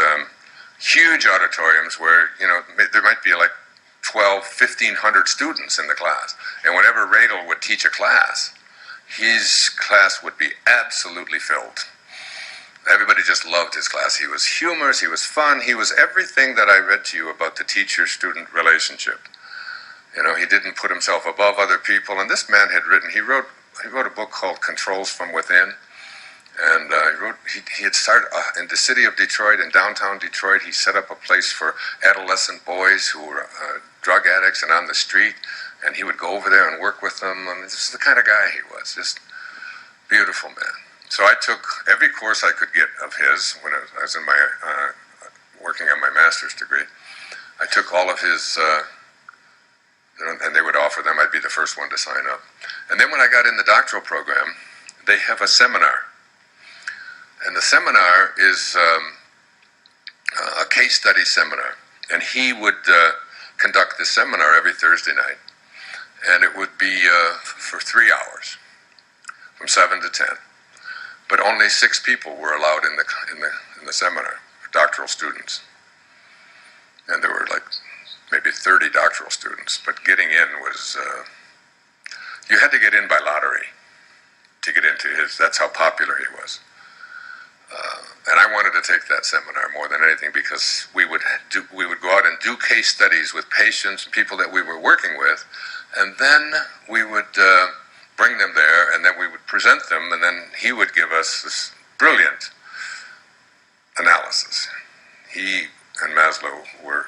A: huge auditoriums where, there might be like 1,500 students in the class. And whenever Radel would teach a class, his class would be absolutely filled. Everybody just loved his class. He was humorous, he was fun, he was everything that I read to you about the teacher-student relationship. He didn't put himself above other people. And this man he wrote a book called Controls from Within. And he had started in the city of Detroit, in downtown Detroit. He set up a place for adolescent boys who were drug addicts and on the street. And he would go over there and work with them. I mean, this is the kind of guy he was, just beautiful man. So I took every course I could get of his when I was in my working on my master's degree. I took all of his, and they would offer them. I'd be the first one to sign up. And then when I got in the doctoral program, they have a seminar. And the seminar is a case study seminar. And he would conduct this seminar every Thursday night. And it would be for 3 hours, from 7 to 10. But only 6 people were allowed in the seminar, doctoral students. And there were like maybe 30 doctoral students. But getting in was, you had to get in by lottery to get into his, that's how popular he was. And I wanted to take that seminar more than anything because we would go out and do case studies with patients and people that we were working with, and then we would bring them there, and then we would present them, and then he would give us this brilliant analysis. He and Maslow were,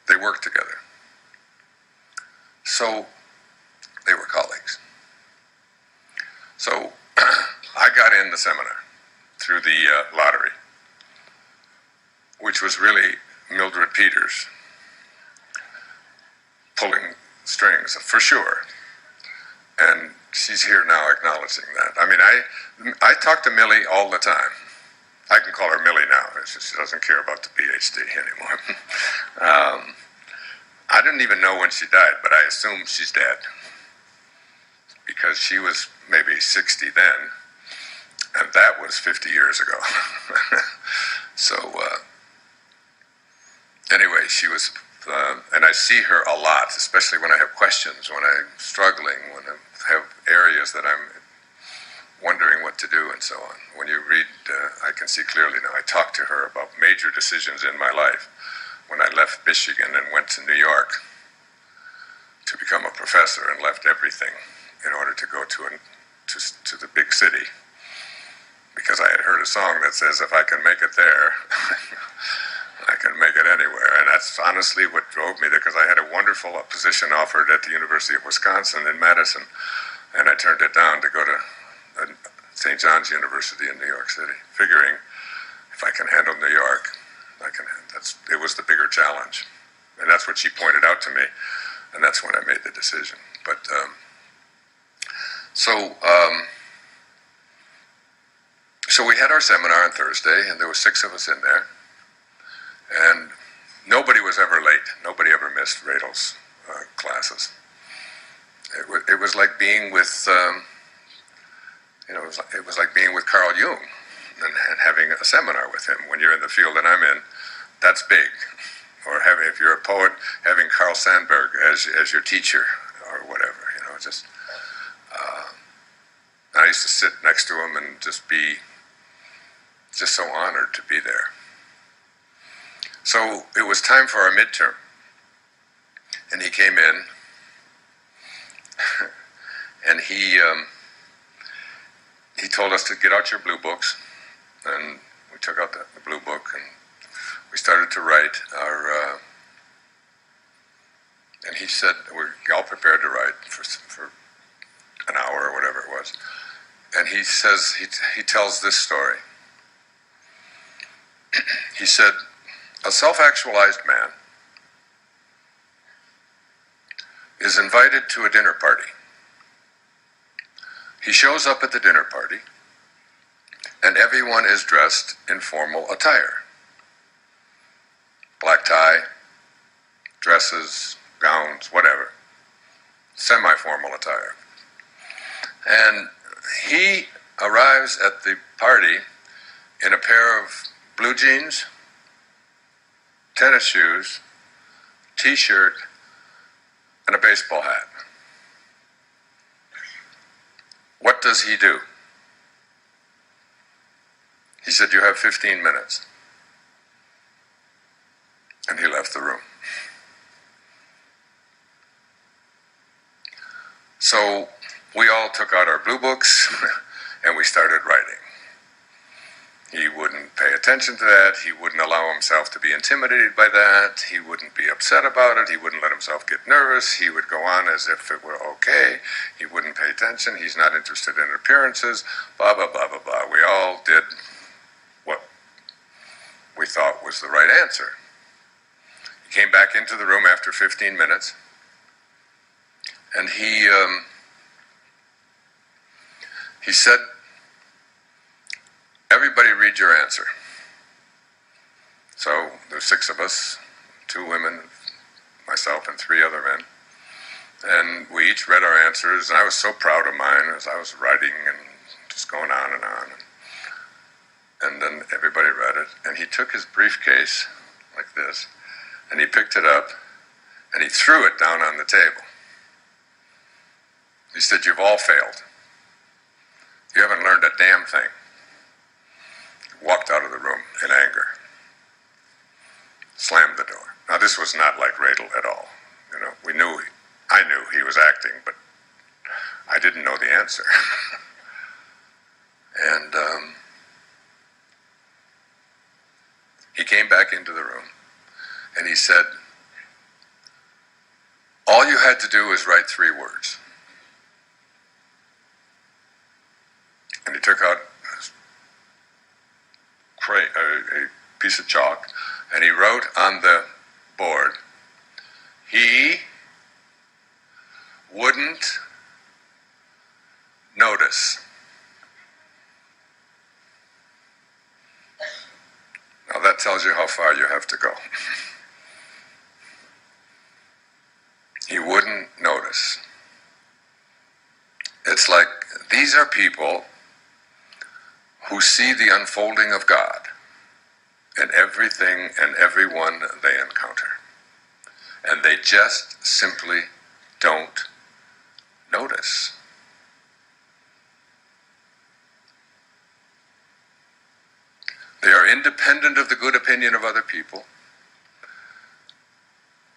A: they worked together. So they were colleagues. So I got in the seminar through the lottery, which was really Mildred Peters pulling strings, for sure. And she's here now acknowledging that. I mean, I talk to Millie all the time. I can call her Millie now. She doesn't care about the PhD anymore. I didn't even know when she died, but I assume she's dead. Because she was maybe 60 then, and that was 50 years ago. So, anyway, she was, and I see her a lot, especially when I have questions, when I'm struggling, when I have areas that I'm wondering what to do and so on. When you read, I can see clearly now, I talked to her about major decisions in my life when I left Michigan and went to New York to become a professor and left everything in order to go to the big city, because I had heard a song that says, if I can make it there, I can make it anywhere. And that's honestly what drove me there, because I had a wonderful position offered at the University of Wisconsin in Madison, and I turned it down to go to St. John's University in New York City, figuring if I can handle New York, it was the bigger challenge. And that's what she pointed out to me, and that's when I made the decision. But so we had our seminar on Thursday, and there were 6 of us in there, and nobody was ever late. Nobody ever missed Radel's classes. It was like being with, it was like being with Carl Jung and having a seminar with him. When you're in the field that I'm in, that's big. Or if you're a poet, having Carl Sandburg as your teacher or whatever, just. I used to sit next to him and just be so honored to be there. So it was time for our midterm. And he came in, and he told us to get out your blue books. And we took out the blue book, and we started to write our, and he said, we're all prepared to write for an hour or whatever it was. And he says, he tells this story. He said, a self-actualized man is invited to a dinner party. He shows up at the dinner party, and everyone is dressed in formal attire. Black tie, dresses, gowns, whatever, semi-formal attire. And he arrives at the party in a pair of blue jeans, tennis shoes, t-shirt, and a baseball hat. What does he do? He said, "You have 15 minutes." And he left the room. So we all took out our blue books and we started writing. He wouldn't pay attention to that. He wouldn't allow himself to be intimidated by that. He wouldn't be upset about it. He wouldn't let himself get nervous. He would go on as if it were okay. He wouldn't pay attention. He's not interested in appearances. Blah, blah, blah, blah, blah. We all did what we thought was the right answer. He came back into the room after 15 minutes, and he said, "Everybody read your answer." So there's 6 of us, 2 women, myself, and 3 other men. And we each read our answers, and I was so proud of mine as I was writing and just going on and on. And then everybody read it, and he took his briefcase like this, and he picked it up, and he threw it down on the table. He said, "You've all failed. You haven't learned a damn thing." He walked out of the room in anger, slammed the door. Now, this was not like Radel at all. You know, I knew he was acting, but I didn't know the answer. And he came back into the room, and he said, "All you had to do was write 3 words." And he took out a piece of chalk, and he wrote on the board, "He wouldn't notice." Now that tells you how far you have to go. He wouldn't notice. It's like these are people who see the unfolding of God in everything and everyone they encounter. And they just simply don't notice. They are independent of the good opinion of other people.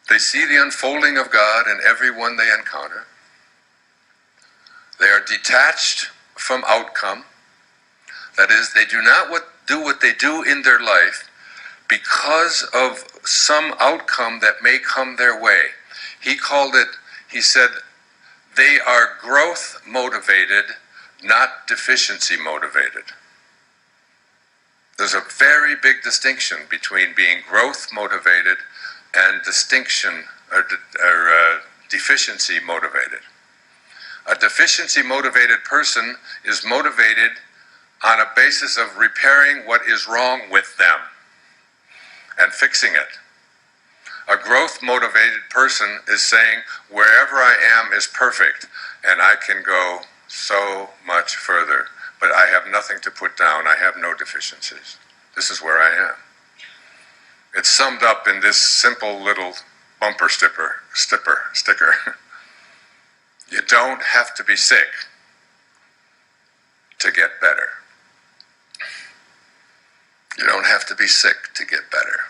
A: They see the unfolding of God in everyone they encounter. They are detached from outcome. That is, they do not do what they do in their life because of some outcome that may come their way. He said, they are growth motivated, not deficiency motivated. There's a very big distinction between being growth motivated and deficiency motivated. A deficiency motivated person is motivated on a basis of repairing what is wrong with them and fixing it. A growth motivated person is saying, wherever I am is perfect and I can go so much further, but I have nothing to put down. I have no deficiencies. This is where I am. It's summed up in this simple little bumper sticker. You don't have to be sick to get better. You don't have to be sick to get better.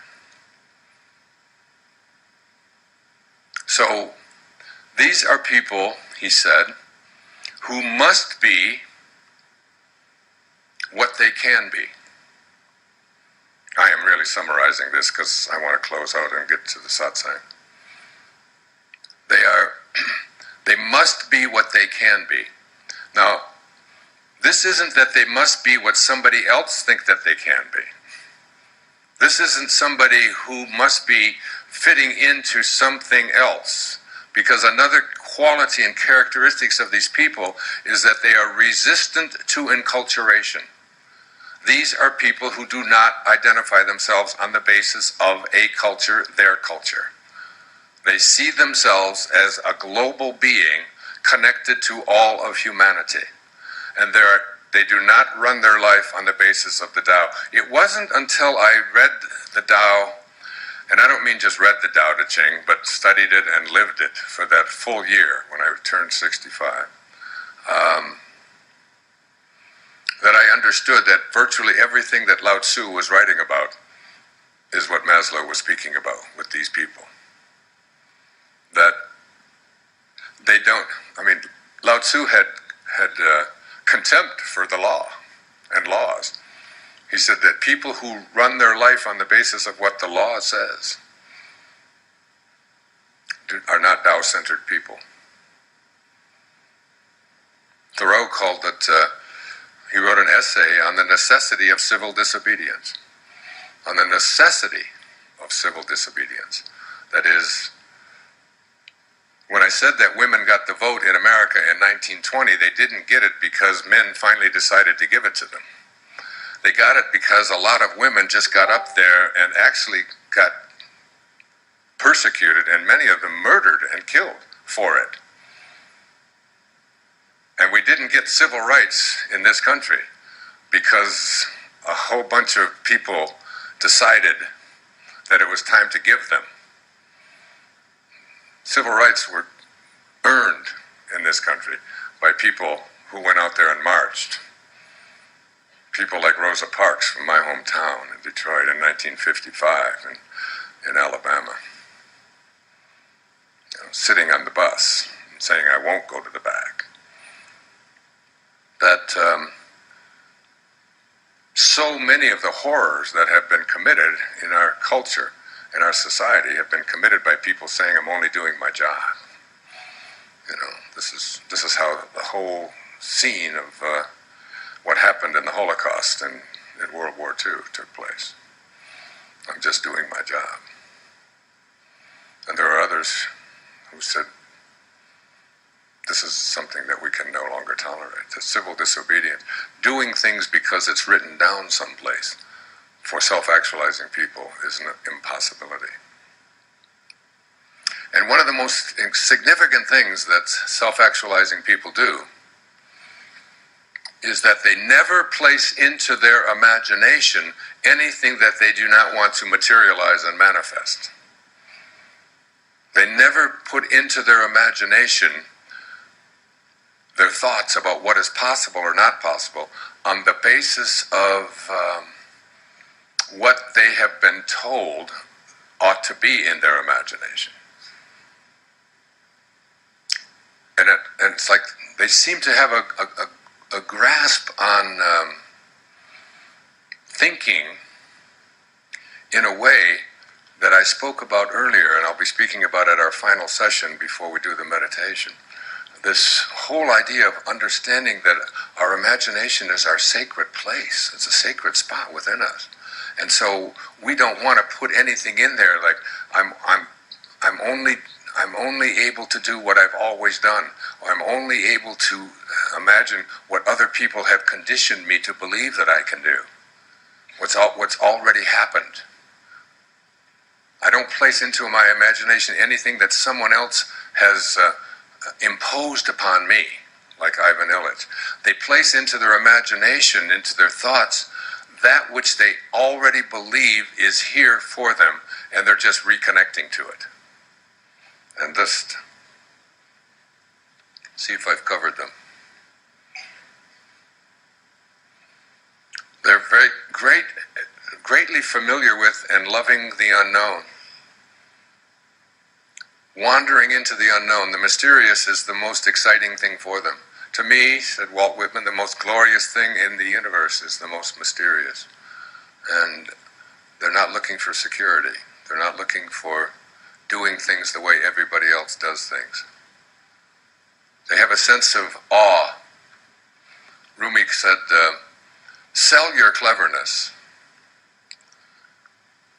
A: So, these are people, he said, who must be what they can be. I am really summarizing this because I want to close out and get to the satsang. They must be what they can be. Now, this isn't that they must be what somebody else thinks that they can be. This isn't somebody who must be fitting into something else, because another quality and characteristics of these people is that they are resistant to enculturation. These are people who do not identify themselves on the basis of a culture, their culture. They see themselves as a global being connected to all of humanity. And they do not run their life on the basis of the Tao. It wasn't until I read the Tao, and I don't mean just read the Tao Te Ching, but studied it and lived it for that full year when I turned 65, that I understood that virtually everything that Lao Tzu was writing about is what Maslow was speaking about with these people. That they don't, Lao Tzu had contempt for the law and laws. He said that people who run their life on the basis of what the law says are not Tao-centered people. Thoreau called it, he wrote an essay on the necessity of civil disobedience. On the necessity of civil disobedience. That is, when I said that women got the vote in America in 1920, they didn't get it because men finally decided to give it to them. They got it because a lot of women just got up there and actually got persecuted, and many of them murdered and killed for it. And we didn't get civil rights in this country because a whole bunch of people decided that it was time to give them. Civil rights were earned in this country by people who went out there and marched. People like Rosa Parks from my hometown in Detroit in 1955 and in Alabama. Sitting on the bus and saying, I won't go to the back. That so many of the horrors that have been committed in our culture, in our society, have been committed by people saying, I'm only doing my job. This is how the whole scene of what happened in the Holocaust and in World War II took place. I'm just doing my job. And there are others who said, this is something that we can no longer tolerate. The civil disobedience, doing things because it's written down someplace for self-actualizing people is an impossibility. And one of the most significant things that self-actualizing people do is that they never place into their imagination anything that they do not want to materialize and manifest. They never put into their imagination their thoughts about what is possible or not possible on the basis of what they have been told ought to be in their imagination. And it's like they seem to have a grasp on thinking in a way that I spoke about earlier, and I'll be speaking about at our final session before we do the meditation. This whole idea of understanding that our imagination is our sacred place. It's a sacred spot within us. And so we don't want to put anything in there like I'm only able to do what I've always done, or I'm only able to imagine what other people have conditioned me to believe that I can do. What's already happened. I don't place into my imagination anything that someone else has imposed upon me, like Ivan Illich. They place into their imagination, into their thoughts, that which they already believe is here for them, and they're just reconnecting to it. And just see if I've covered them. They're very greatly familiar with and loving the unknown. Wandering into the unknown, the mysterious is the most exciting thing for them. To me, said Walt Whitman, the most glorious thing in the universe is the most mysterious. And they're not looking for security. They're not looking for doing things the way everybody else does things. They have a sense of awe. Rumi said, sell your cleverness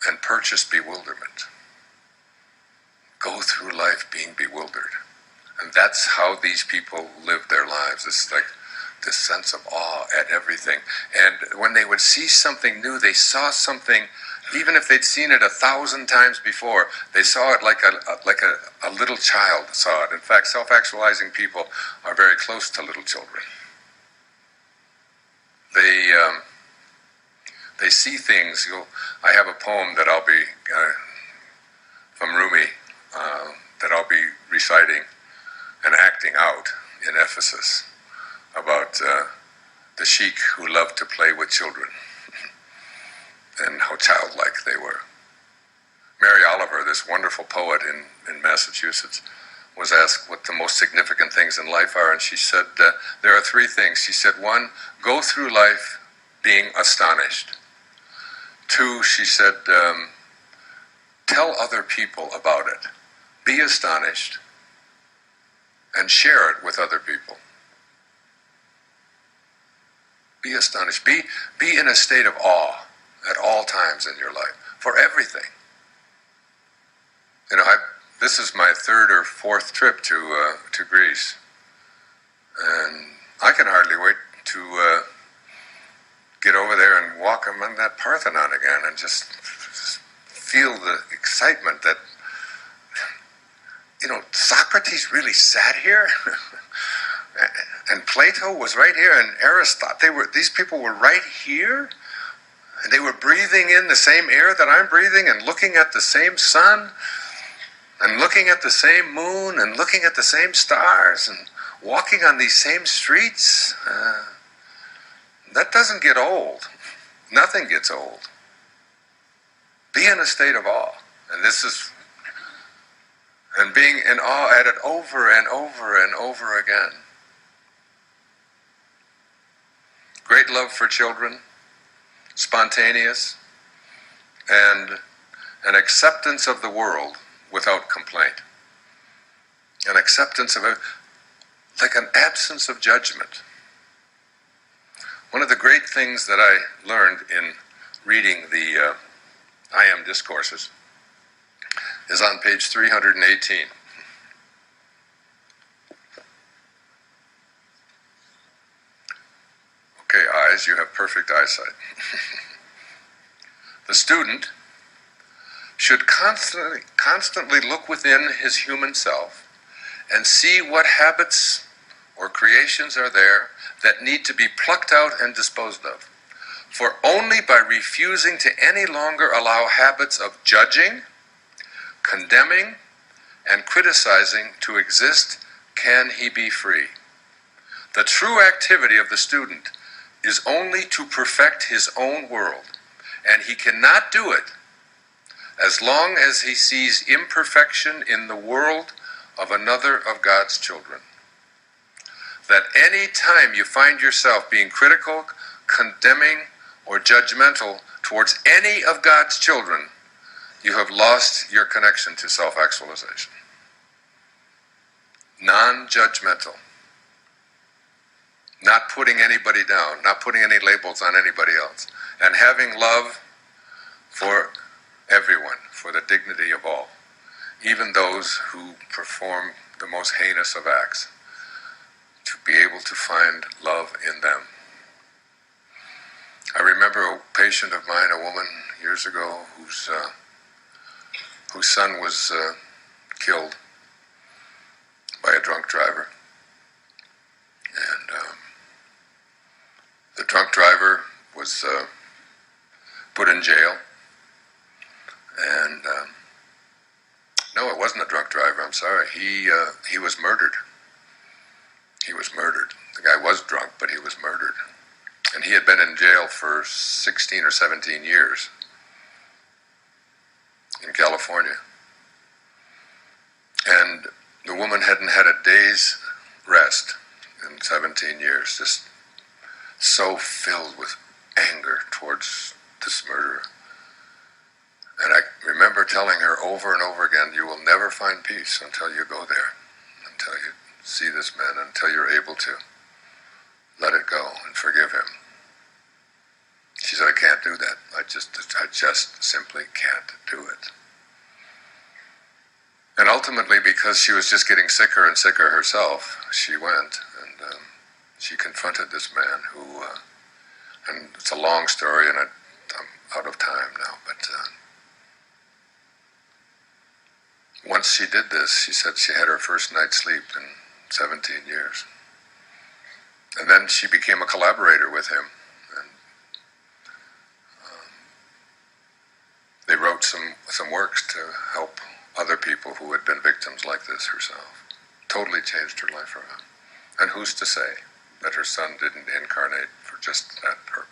A: and purchase bewilderment. Go through life being bewildered. And that's how these people live their lives. It's like this sense of awe at everything. And when they would see something new, they saw something Even if they'd seen it 1,000 times before, they saw it like a little child saw it. In fact, self-actualizing people are very close to little children. They see things. I have a poem that I'll be from Rumi that I'll be reciting and acting out in Ephesus about the sheik who loved to play with children and how childlike they were. Mary Oliver, this wonderful poet in Massachusetts, was asked what the most significant things in life are, and she said, there are three things. She said, one, go through life being astonished. Two, she said, tell other people about it. Be astonished and share it with other people. Be astonished. Be in a state of awe at all times in your life, for everything. You know, this is my third or fourth trip to Greece, and I can hardly wait to get over there and walk on that Parthenon again and just feel the excitement that, you know, Socrates really sat here, and Plato was right here, and Aristotle. These people were right here, and they were breathing in the same air that I'm breathing, and looking at the same sun, and looking at the same moon, and looking at the same stars, and walking on these same streets. That doesn't get old. Nothing gets old. Be in a state of awe. And being in awe at it over and over and over again. Great love for children, spontaneous, and an acceptance of the world without complaint. An acceptance of it, like an absence of judgment. One of the great things that I learned in reading the I Am Discourses is on page 318. Okay, eyes, you have perfect eyesight. The student should constantly look within his human self and see what habits or creations are there that need to be plucked out and disposed of. For only by refusing to any longer allow habits of judging, condemning, and criticizing to exist can he be free. The true activity of the student is only to perfect his own world, and he cannot do it as long as he sees imperfection in the world of another of God's children. That any time you find yourself being critical, condemning, or judgmental towards any of God's children, you have lost your connection to self-actualization. Non-judgmental. Not putting anybody down, not putting any labels on anybody else, and having love for everyone, for the dignity of all, even those who perform the most heinous of acts, to be able to find love in them. I remember a patient of mine, a woman years ago, whose son was killed by a drunk driver. And the drunk driver was put in jail. And no, it wasn't a drunk driver, I'm sorry. He was murdered. He was murdered. The guy was drunk, but he was murdered. And he had been in jail for 16 or 17 years in California. And the woman hadn't had a day's rest in 17 years, just so filled with anger towards this murderer. And I remember telling her over and over again, you will never find peace until you go there, until you see this man, until you're able to let it go and forgive him. She said, I can't do that. I just simply can't do it. And ultimately, because she was just getting sicker and sicker herself, she went and she confronted this man who, and it's a long story, and out of time now, but once she did this, she said she had her first night's sleep in 17 years. And then she became a collaborator with him. And they wrote some works to help other people who had been victims like this herself. Totally changed her life around. And who's to say that her son didn't incarnate for just that purpose?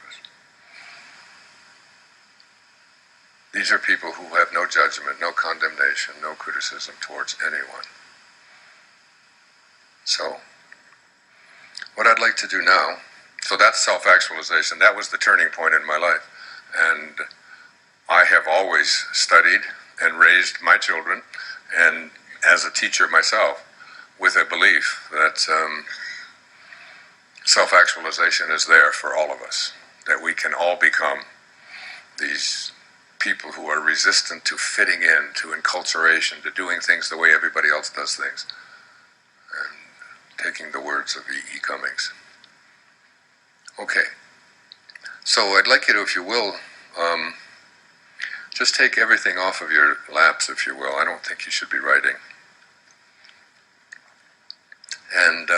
A: These are people who have no judgment, no condemnation, no criticism towards anyone. So, what I'd like to do now, so that's self-actualization. That was the turning point in my life. And I have always studied and raised my children, and as a teacher myself, with a belief that self-actualization is there for all of us, that we can all become these people who are resistant to fitting in, to enculturation, to doing things the way everybody else does things. And taking the words of E. Cummings. Okay, so I'd like you to, if you will, just take everything off of your laps, if you will. I don't think you should be writing. And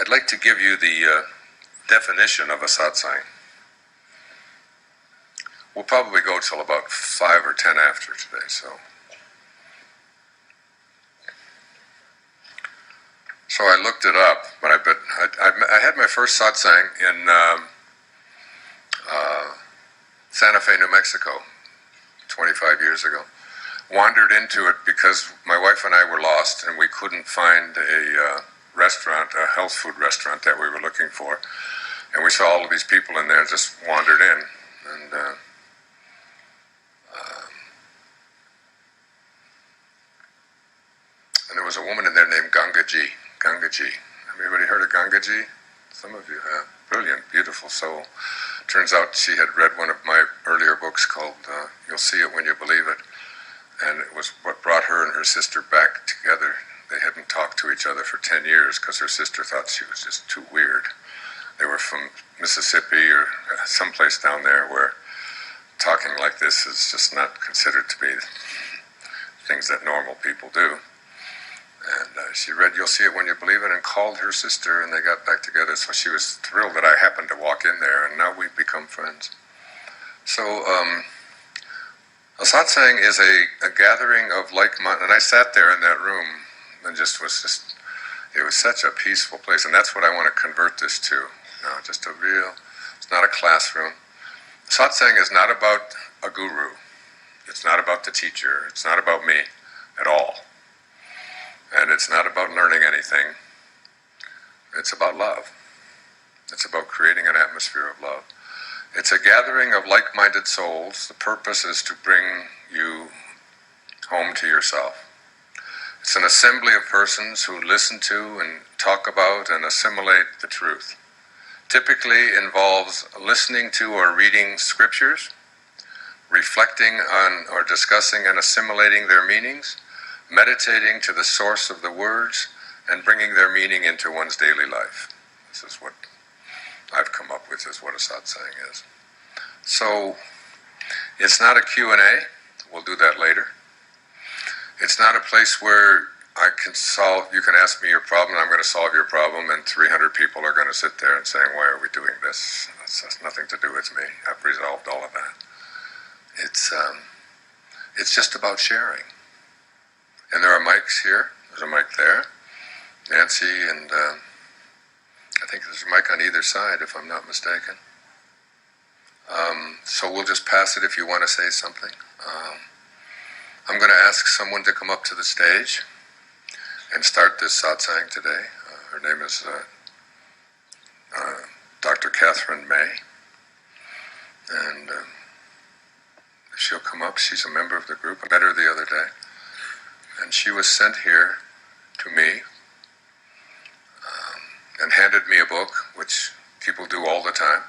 A: I'd like to give you the definition of a satsang. We'll probably go till about 5 or 10 after today, so I looked it up, but I had my first satsang in Santa Fe, New Mexico, 25 years ago. Wandered into it because my wife and I were lost and we couldn't find a restaurant, a health food restaurant that we were looking for. And we saw all of these people in there and just wandered in. And there was a woman in there named Gangaji. Gangaji. Have anybody heard of Gangaji? Some of you have. Brilliant, beautiful soul. Turns out she had read one of my earlier books called You'll See It When You Believe It. And it was what brought her and her sister back together. They hadn't talked to each other for 10 years because her sister thought she was just too weird. They were from Mississippi or someplace down there where talking like this is just not considered to be things that normal people do. And she read You'll See It When You Believe It and called her sister, and they got back together. So she was thrilled that I happened to walk in there, and now we've become friends. So a satsang is a gathering of like-minded, and I sat there in that room and it was such a peaceful place, and that's what I want to convert this to. Just it's not a classroom. Satsang is not about a guru. It's not about the teacher. It's not about me at all. And it's not about learning anything. It's about love. It's about creating an atmosphere of love. It's a gathering of like-minded souls. The purpose is to bring you home to yourself. It's an assembly of persons who listen to and talk about and assimilate the truth. Typically involves listening to or reading scriptures, reflecting on or discussing and assimilating their meanings, meditating to the source of the words, and bringing their meaning into one's daily life. This is what I've come up with as what a satsang is. So, it's not a Q&A. We'll do that later. It's not a place where you can ask me your problem, I'm going to solve your problem, and 300 people are going to sit there and saying, why are we doing this? This has nothing to do with me. I've resolved all of that. It's just about sharing. And there are mics here. There's a mic there. Nancy, and I think there's a mic on either side, if I'm not mistaken. So we'll just pass it if you want to say something. I'm going to ask someone to come up to the stage and start this satsang today. Her name is Dr. Catherine May. And if she'll come up, she's a member of the group. I met her the other day. And she was sent here to me and handed me a book, which people do all the time.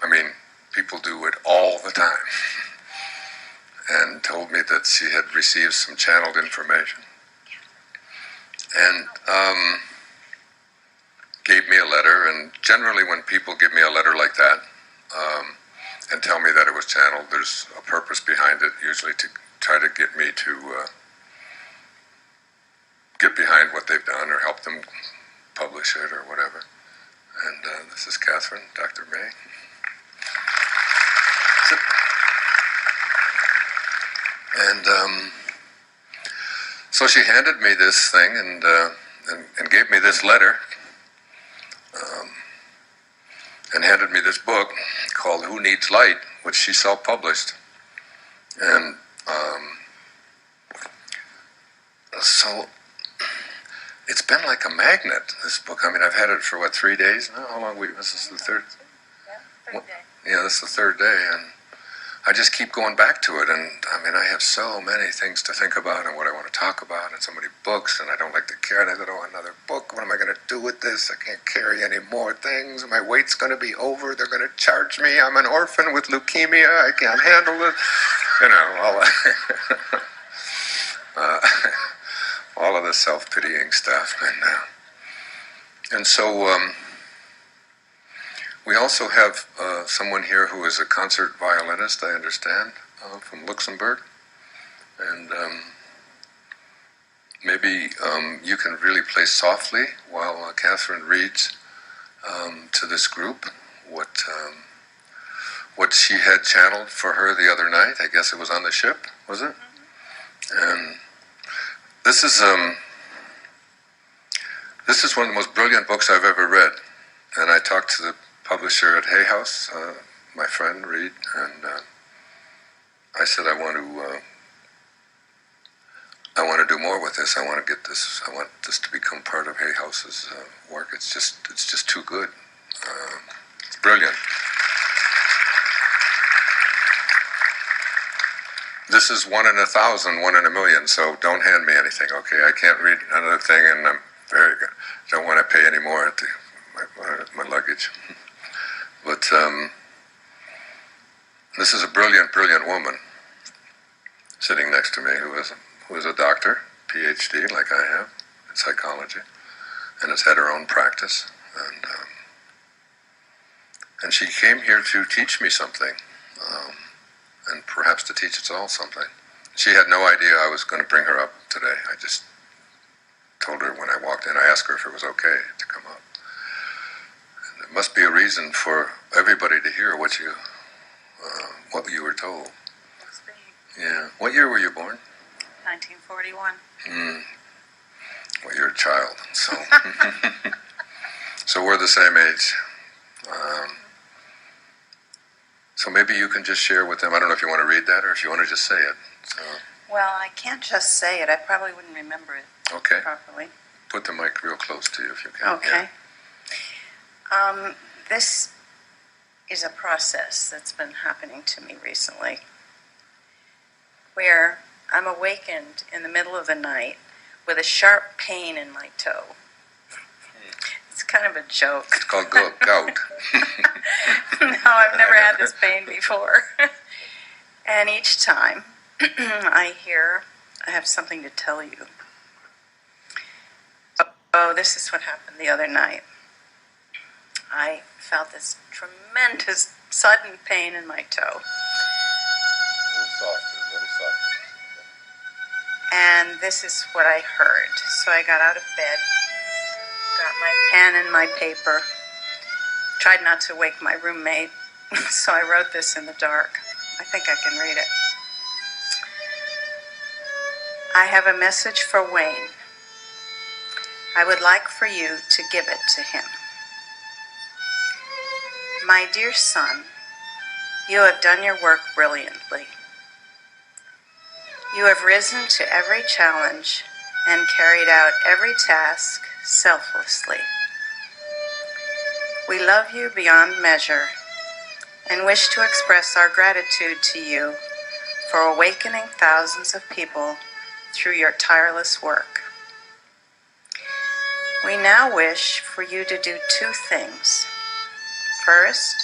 A: I mean, people do it all the time. And told me that she had received some channeled information. And gave me a letter, and generally when people give me a letter like that, and tell me that it was channeled. There's a purpose behind it, usually to try to get me to get behind what they've done or help them publish it or whatever. And this is Catherine, Dr. May. And so she handed me this thing and gave me this letter and handed me this book called Who Needs Light, which she self-published. And so it's been like a magnet, this book. I mean, I've had it for, 3 days now? How long? This is the third?
B: Yeah, third day.
A: Yeah, this is the third day, and I just keep going back to it. And I mean, I have so many things to think about and what I want to talk about, and so many books, and I don't like to carry. And I thought, oh, another book. What am I going to do with this? I can't carry any more things. My weight's going to be over. They're going to charge me. I'm an orphan with leukemia. I can't handle it. You know, all of the self-pitying stuff. And so we also have someone here who is a concert violinist, I understand, from Luxembourg. And maybe you can really play softly while Catherine reads to this group what she had channeled for her the other night. I guess it was on the ship, was it? And this is one of the most brilliant books I've ever read. And I talked to the publisher at Hay House, my friend Reed, and I said I want to do more with this. I want this to become part of Hay House's work. It's just too good. It's brilliant. This is 1 in 1,000, 1 in a million, so don't hand me anything, okay? I can't read another thing, and I'm very good. Don't want to pay any more at my luggage. But this is a brilliant, brilliant woman sitting next to me who is a doctor, PhD, like I have, in psychology, and has had her own practice. And she came here to teach me something. And perhaps to teach us all something. She had no idea I was going to bring her up today. I just told her when I walked in, I asked her if it was okay to come up. And there must be a reason for everybody to hear what you were told. Yeah. What year were you born?
C: 1941.
A: Well, you're a child, so so we're the same age. So maybe you can just share with them. I don't know if you want to read that or if you want to just say it. So,
C: Well, I can't just say it. I probably wouldn't remember it
A: okay.
C: properly.
A: Put the mic real close to you if you can.
C: Okay. This is a process that's been happening to me recently, where I'm awakened in the middle of the night with a sharp pain in my toe. It's kind of a joke.
A: It's called gout.
C: No, I've never had this pain before. And each time I have something to tell you. Oh, this is what happened the other night. I felt this tremendous sudden pain in my toe.
A: A little softer.
C: And this is what I heard. So I got out of bed, got my pen and my paper, tried not to wake my roommate, so I wrote this in the dark. I think I can read it. I have a message for Wayne. I would like for you to give it to him. My dear son, you have done your work brilliantly. You have risen to every challenge and carried out every task selflessly. We love you beyond measure and wish to express our gratitude to you for awakening thousands of people through your tireless work. We now wish for you to do 2 things. First,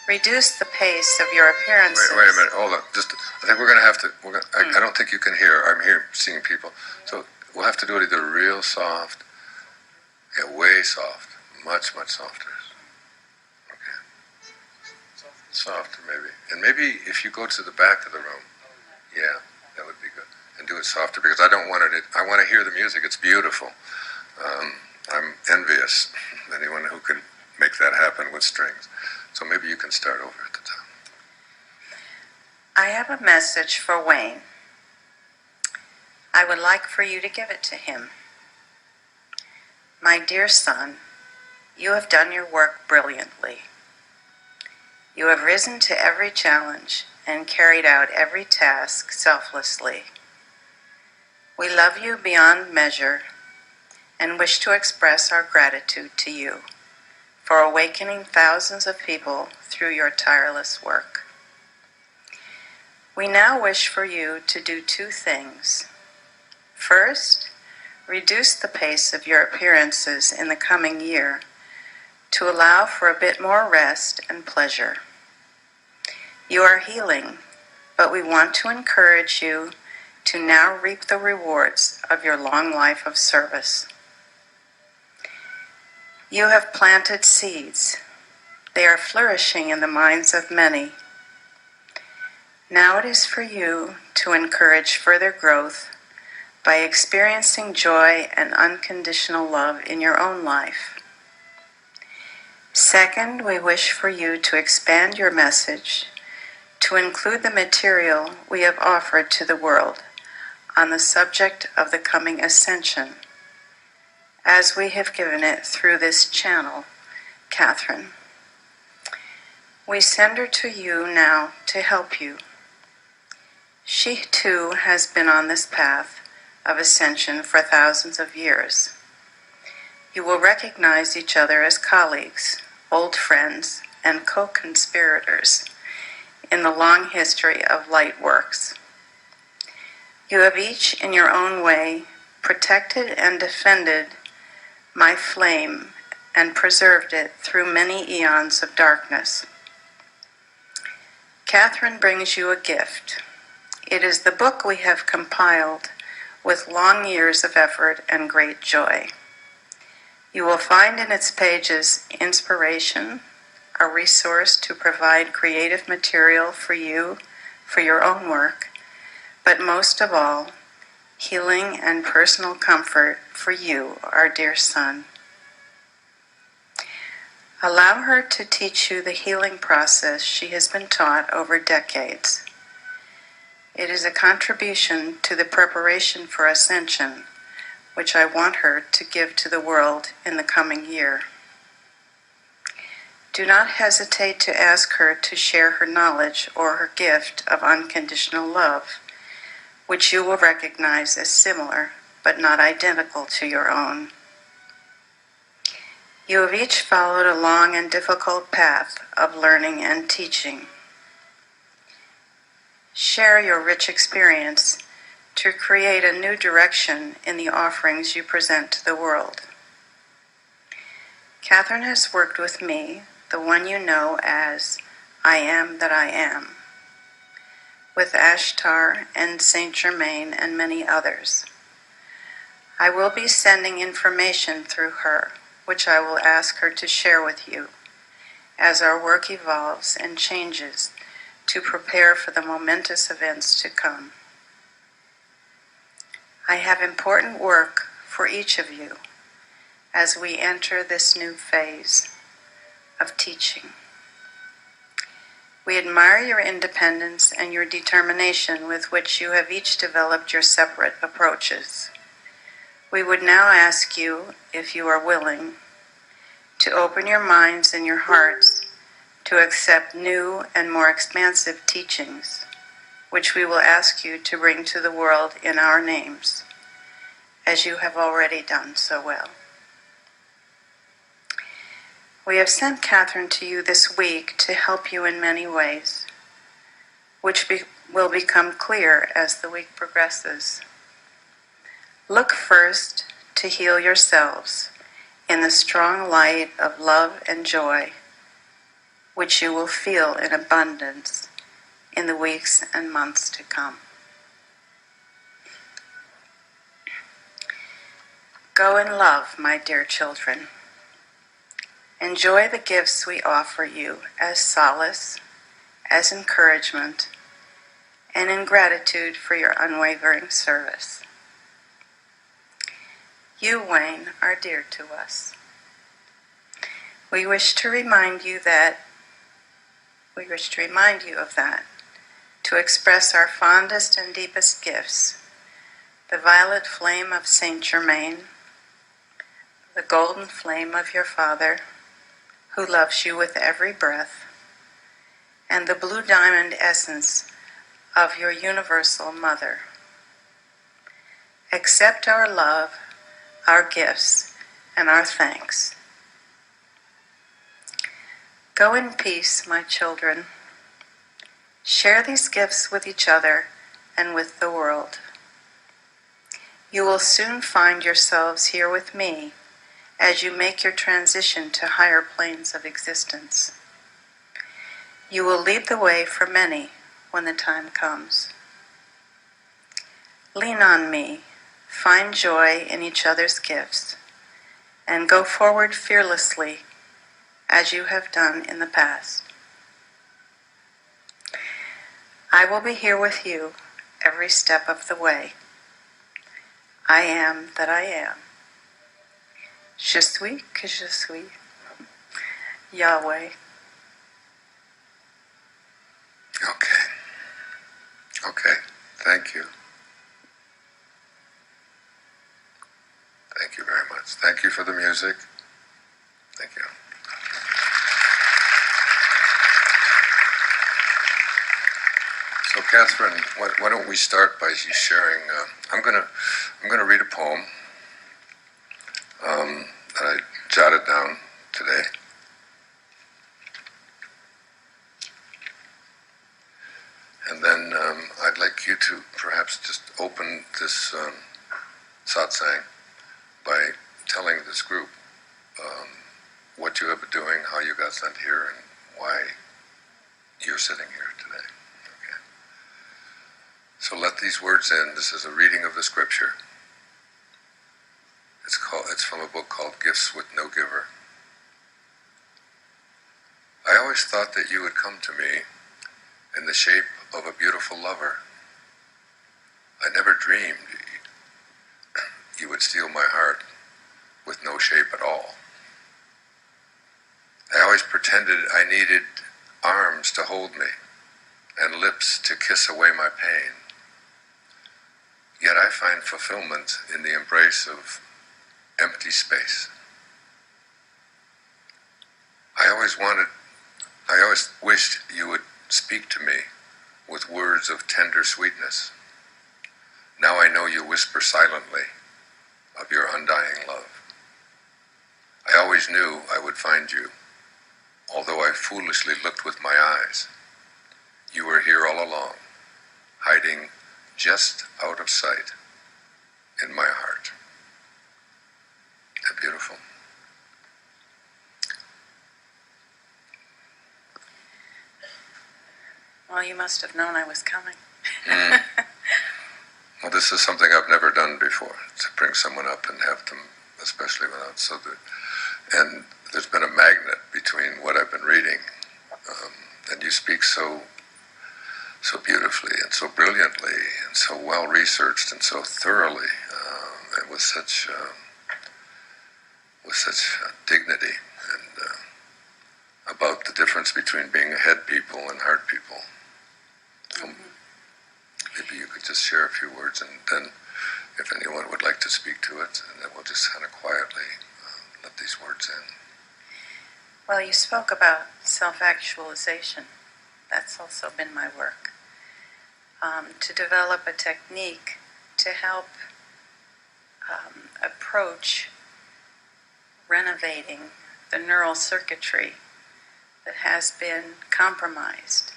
C: reduce the pace of your appearances.
A: Wait a minute, hold on. I think we're going to have to, I don't think you can hear. I'm here seeing people. So we'll have to do it either real soft, way soft, much, much softer. Okay. Softer, maybe. And maybe if you go to the back of the room, yeah, that would be good. And do it softer, because I don't want it, I want to hear the music. It's beautiful. I'm envious of anyone who can make that happen with strings. So maybe you can start over at the top.
C: I have a message for Wayne. I would like for you to give it to him. My dear son, you have done your work brilliantly. You have risen to every challenge and carried out every task selflessly. We love you beyond measure and wish to express our gratitude to you for awakening thousands of people through your tireless work. We now wish for you to do two things. First, reduce the pace of your appearances in the coming year to allow for a bit more rest and pleasure. You are healing, but we want to encourage you to now reap the rewards of your long life of service. You have planted seeds. They are flourishing in the minds of many. Now it is for you to encourage further growth by experiencing joy and unconditional love in your own life. Second, we wish for you to expand your message to include the material we have offered to the world on the subject of the coming ascension, as we have given it through this channel, Catherine. We send her to you now to help you. She too has been on this path of ascension for thousands of years. You will recognize each other as colleagues, old friends, and co-conspirators in the long history of light works. You have each, in your own way, protected and defended my flame and preserved it through many eons of darkness. Catherine brings you a gift. It is the book we have compiled with long years of effort and great joy. You will find in its pages inspiration, a resource to provide creative material for you for your own work, but most of all, healing and personal comfort for you, our dear son. Allow her to teach you the healing process she has been taught over decades. It is a contribution to the preparation for ascension, which I want her to give to the world in the coming year. Do not hesitate to ask her to share her knowledge or her gift of unconditional love, which you will recognize as similar but not identical to your own. You have each followed a long and difficult path of learning and teaching. Share your rich experience to create a new direction in the offerings you present to the world. Catherine has worked with me, the one you know as I Am That I Am, with Ashtar and Saint Germain and many others. I will be sending information through her, which I will ask her to share with you as our work evolves and changes to prepare for the momentous events to come. I have important work for each of you as we enter this new phase of teaching. We admire your independence and your determination with which you have each developed your separate approaches. We would now ask you, if you are willing, to open your minds and your hearts to accept new and more expansive teachings, which we will ask you to bring to the world in our names, as you have already done so well. We have sent Catherine to you this week to help you in many ways, which will become clear as the week progresses. Look first to heal yourselves in the strong light of love and joy, which you will feel in abundance in the weeks and months to come. Go in love, my dear children. Enjoy the gifts we offer you as solace as encouragement and in gratitude for your unwavering service. You, Wayne, are dear to us. We wish to remind you of that, to express our fondest and deepest gifts, the violet flame of Saint Germain, the golden flame of your Father, who loves you with every breath, and the blue diamond essence of your universal Mother. Accept our love, our gifts, and our thanks. Go in peace, my children. Share these gifts with each other and with the world. You will soon find yourselves here with me as you make your transition to higher planes of existence. You will lead the way for many when the time comes. Lean on me, find joy in each other's gifts, and go forward fearlessly as you have done in the past. I will be here with you every step of the way. I am that I am. Je suis que je suis. Yahweh.
A: Okay. Thank you. Thank you very much. Thank you for the music. Thank you. So, Catherine, why don't we start by you sharing? I'm gonna read a poem that I jotted down today. And then I'd like you to perhaps just open this satsang by telling this group what you have been doing, how you got sent here, and why you're sitting here today. Okay. So let these words in. This is a reading of the scripture. It's from a book called Gifts with No Giver. I always thought that you would come to me in the shape of a beautiful lover. I never dreamed you would steal my heart with no shape at all. I always pretended I needed arms to hold me and lips to kiss away my pain. Yet I find fulfillment in the embrace of empty space. I always wished you would speak to me with words of tender sweetness. Now I know you whisper silently of your undying love. I always knew I would find you, although I foolishly looked with my eyes. You were here all along, hiding just out of sight in my heart. Isn't that beautiful?
C: Well, you must have known I was coming.
A: Well, this is something I've never done before, to bring someone up and have them, especially without so good. And there's been a magnet between what I've been reading, and you speak so beautifully and so brilliantly and so well researched and so thoroughly, and with such dignity, and about the difference between being a head people and heart people. So maybe you could just share a few words, and then if anyone would like to speak to it, and then we'll just kind of quietly let these words in.
C: Well, you spoke about self-actualization. That's also been my work. To develop a technique to help approach renovating the neural circuitry that has been compromised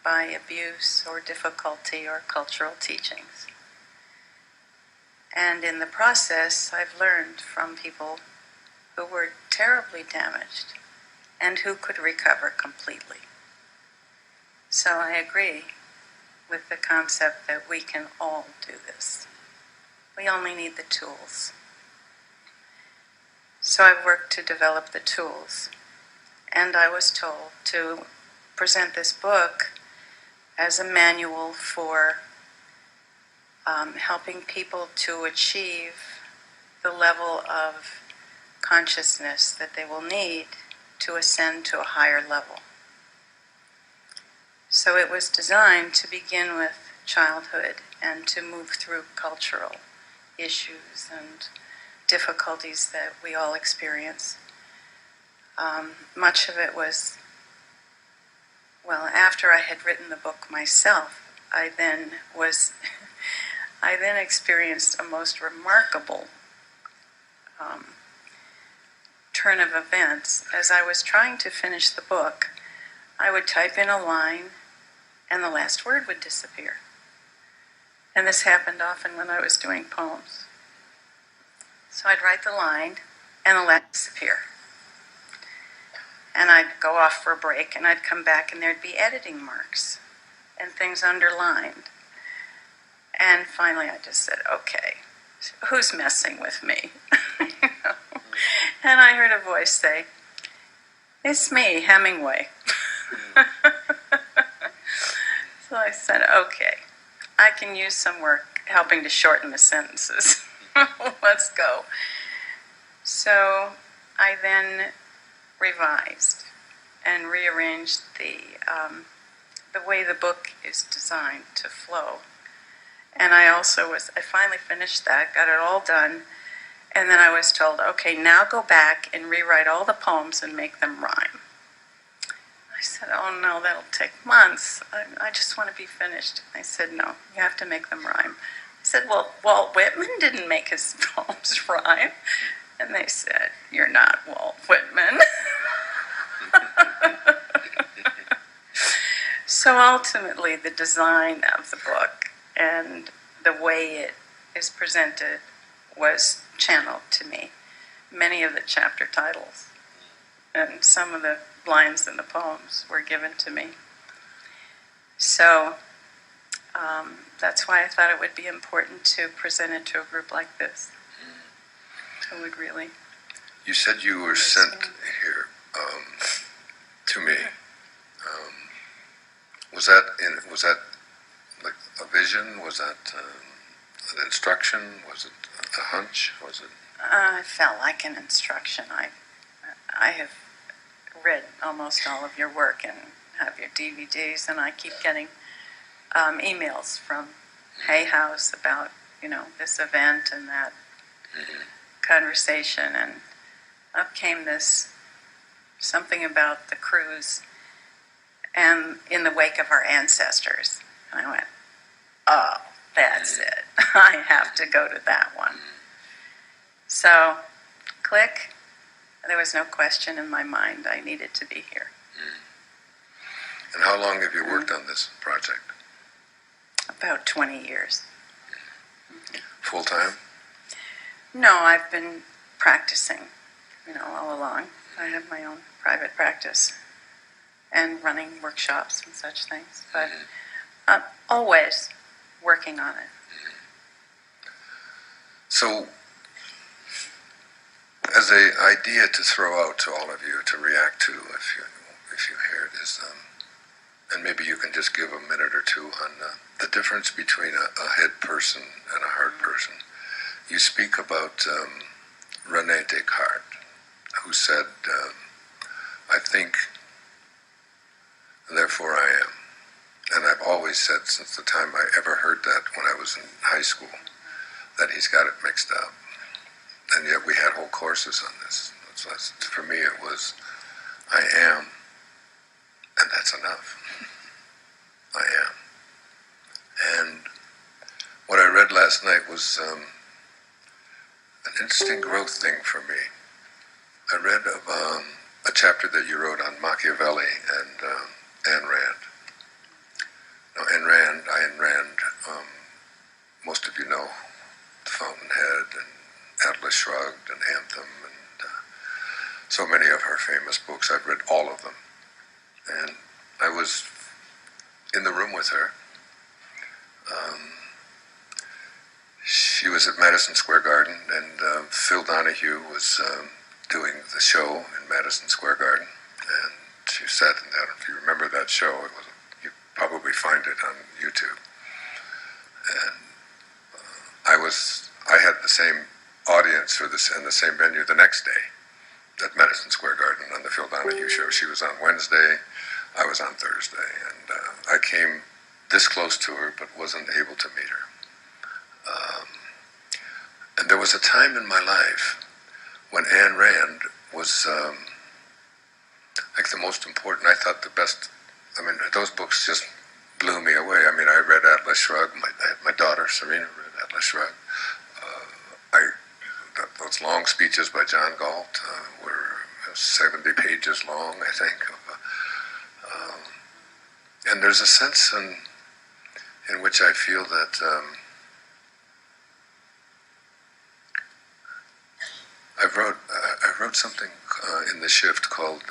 C: by abuse or difficulty or cultural teachings. And in the process, I've learned from people who were terribly damaged and who could recover completely. So I agree with the concept that we can all do this. We only need the tools. So I've worked to develop the tools, and I was told to present this book as a manual for helping people to achieve the level of consciousness that they will need to ascend to a higher level. So it was designed to begin with childhood and to move through cultural issues and difficulties that we all experience. Much of it was, well, after I had written the book myself, I then experienced a most remarkable turn of events. As I was trying to finish the book, I would type in a line and the last word would disappear. And this happened often when I was doing poems. So I'd write the line and the last disappear. And I'd go off for a break and I'd come back and there'd be editing marks and things underlined. And finally I just said, okay, who's messing with me? And I heard a voice say, it's me, Hemingway. So I said, okay, I can use some work helping to shorten the sentences. Let's go. So I then revised and rearranged the way the book is designed to flow. And I finally finished that, got it all done, and then I was told, okay, now go back and rewrite all the poems and make them rhyme. I said, oh no, that'll take months. I just want to be finished. I said, no, you have to make them rhyme. I said, well, Walt Whitman didn't make his poems rhyme. And they said, you're not Walt Whitman. So ultimately, the design of the book and the way it is presented was channeled to me. Many of the chapter titles and some of the lines in the poems were given to me. So that's why I thought it would be important to present it to a group like this, who would really...
A: You said you were sent here to me. Was that like a vision? Was that an instruction? Was it a hunch? Was it?
C: It felt like an instruction. I have read almost all of your work and have your DVDs, and I keep getting emails from Hay House about, this event and that conversation, and up came this something about the cruise and in the wake of our ancestors. And I went, oh, that's it. I have to go to that one. So, click. There was no question in my mind. I needed to be here.
A: And how long have you worked on this project?
C: About 20 years.
A: Full time?
C: No, I've been practicing, all along. I have my own private practice and running workshops and such things. But I'm always working on it.
A: So, as an idea to throw out to all of you to react to, if you hear it, is, and maybe you can just give a minute or two on the difference between a head person and a heart person. You speak about Rene Descartes, who said, I think, therefore I am. And I've always said since the time I ever heard that when I was in high school, that he's got it mixed up. And yet we had whole courses on this. So for me it was, I am, and that's enough. I am. And what I read last night was an interesting growth thing for me. I read of a chapter that you wrote on Machiavelli and Ayn Rand. Now, Ayn Rand, most of you know The Fountainhead and Atlas Shrugged and Anthem and so many of her famous books. I've read all of them. And I was in the room with her. She was at Madison Square Garden, and Phil Donahue was doing the show in Madison Square Garden, and she said in that. If you remember that show, you probably find it on YouTube. And I had the same audience in the same venue the next day at Madison Square Garden on the Phil Donahue show. She was on Wednesday, I was on Thursday, and I came this close to her but wasn't able to meet her. And there was a time in my life when Ayn Rand was like the most important. I thought the best. I mean, those books just blew me away. I mean, I read Atlas Shrugged. My daughter Serena read Atlas Shrugged. Those long speeches by John Galt were 70 pages long, I think. And there's a sense in which I feel that I wrote something in The Shift called,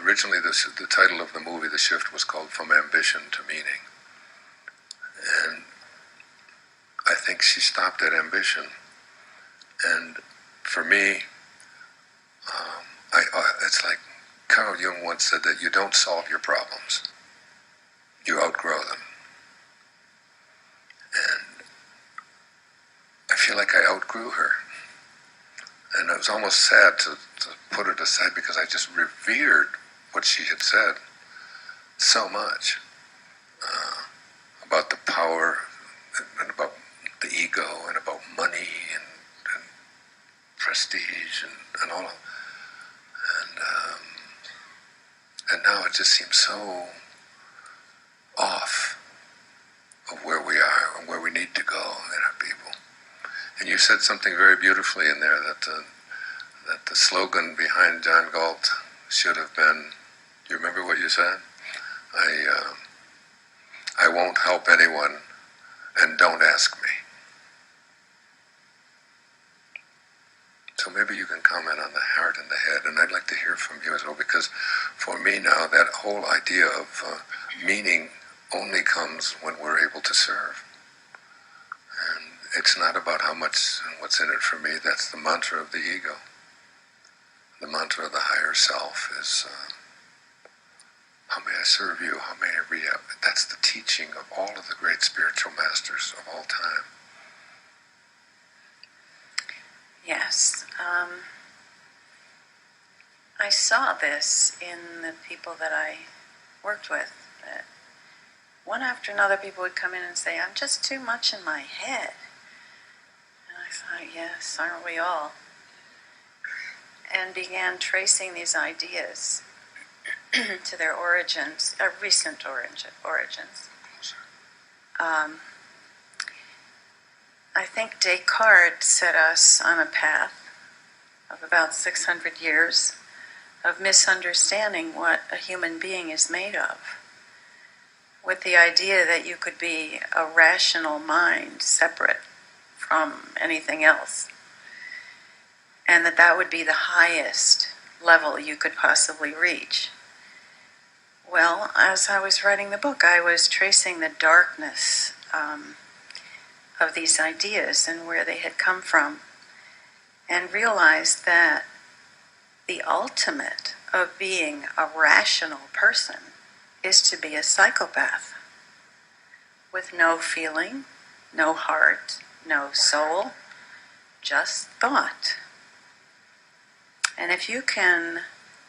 A: originally the title of the movie, The Shift, was called From Ambition to Meaning. And I think she stopped at ambition. And for me, it's like Carl Jung once said that you don't solve your problems, you outgrow them. And I feel like I outgrew her. And it was almost sad to put it aside because I just revered what she had said so much about the power and about the ego and about money and prestige and all of, and now it just seems so off of where we are and where we need to go in our people. And you said something very beautifully in there that the slogan behind John Galt should have been, you remember what you said? I won't help anyone, and don't ask me. So maybe you can comment on the heart and the head, and I'd like to hear from you as well, because for me now, that whole idea of meaning only comes when we're able to serve. And it's not about how much and what's in it for me. That's the mantra of the ego. The mantra of the higher self is, how may I serve you? How may I re-up? That's the teaching of all of the great spiritual masters of all time.
C: Yes. I saw this in the people that I worked with. That one after another, people would come in and say, I'm just too much in my head. And I thought, yes, aren't we all? And began tracing these ideas to their origins, recent origins. I think Descartes set us on a path of about 600 years of misunderstanding what a human being is made of, with the idea that you could be a rational mind separate from anything else, and that would be the highest level you could possibly reach. Well, as I was writing the book, I was tracing the darkness of these ideas and where they had come from, and realized that the ultimate of being a rational person is to be a psychopath with no feeling, no heart, no soul, just thought. And if you can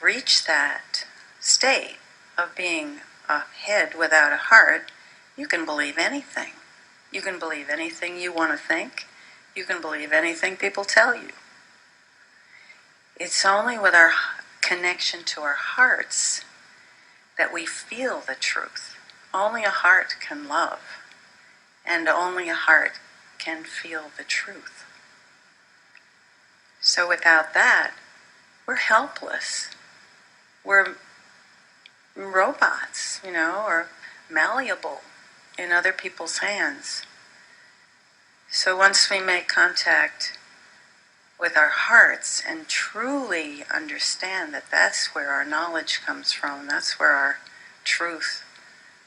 C: reach that state of being a head without a heart, you can believe anything. You can believe anything you want to think. You can believe anything people tell you. It's only with our connection to our hearts that we feel the truth. Only a heart can love, and only a heart can feel the truth. So without that, we're helpless. We're robots, or malleable in other people's hands. So once we make contact with our hearts and truly understand that that's where our knowledge comes from, that's where our truth,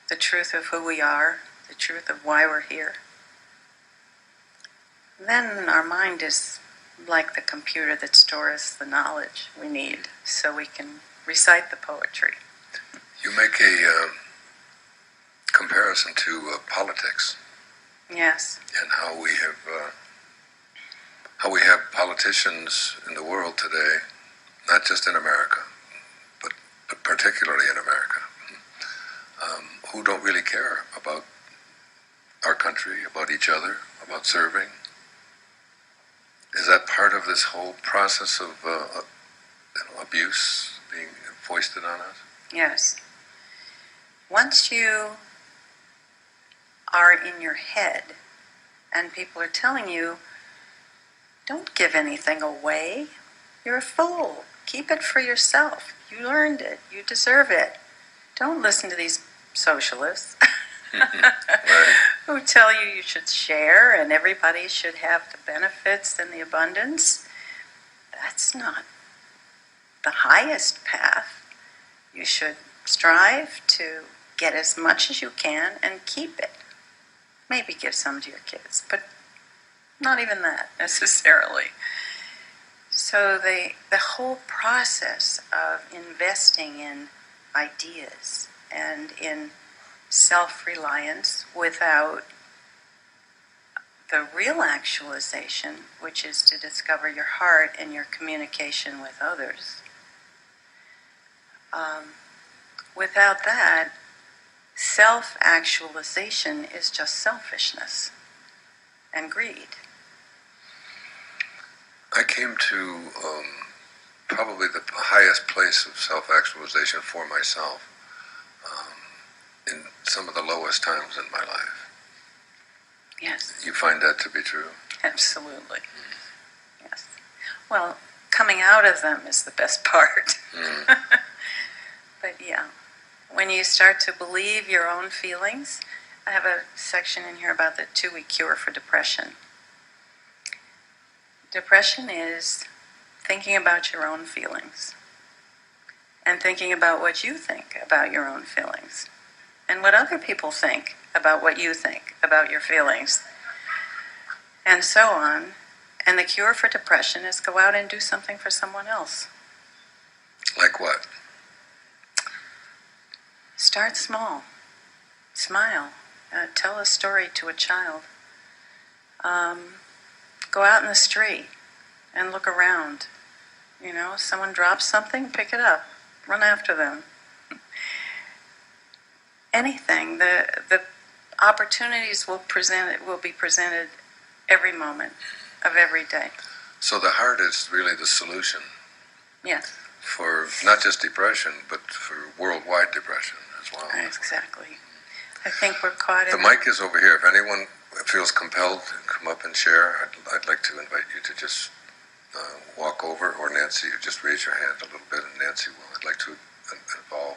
C: the truth of who we are, the truth of why we're here, then our mind is like the computer that stores the knowledge we need so we can recite the poetry.
A: You make a comparison to politics
C: Yes.
A: and how we have politicians in the world today, not just in America, but particularly in America, who don't really care about our country, about each other, about serving. Is that part of this whole process of abuse being foisted on us?
C: Yes. Once you are in your head and people are telling you, don't give anything away. You're a fool. Keep it for yourself. You earned it. You deserve it. Don't listen to these socialists
A: Right.
C: who tell you you should share and everybody should have the benefits and the abundance. That's not the highest path. You should strive to get as much as you can and keep it. Maybe give some to your kids, but not even that necessarily. So the whole process of investing in ideas and in self-reliance without the real actualization, which is to discover your heart and your communication with others. Without that, self-actualization is just selfishness and greed.
A: I came to probably the highest place of self-actualization for myself in some of the lowest times in my life.
C: Yes,
A: You find that to be true?
C: absolutely. Yes. Well, coming out of them is the best part.
A: Mm.
C: But yeah, when you start to believe your own feelings, I have a section in here about the 2-week cure for depression. Depression is thinking about your own feelings and thinking about what you think about your own feelings and what other people think about what you think about your feelings and so on. And the cure for depression is go out and do something for someone else.
A: Like what?
C: Start small. Smile. Tell a story to a child. Go out in the street and look around. You know, someone drops something, pick it up. Run after them. Anything. The opportunities will be presented every moment of every day.
A: So the heart is really the solution
C: Yes,
A: for not just depression, but for worldwide depression as well.
C: exactly. I think we're caught in
A: The mic is over here. If anyone feels compelled to come up and share, I'd like to invite you to just walk over, or Nancy, you just raise your hand a little bit, and Nancy will. I'd like to involve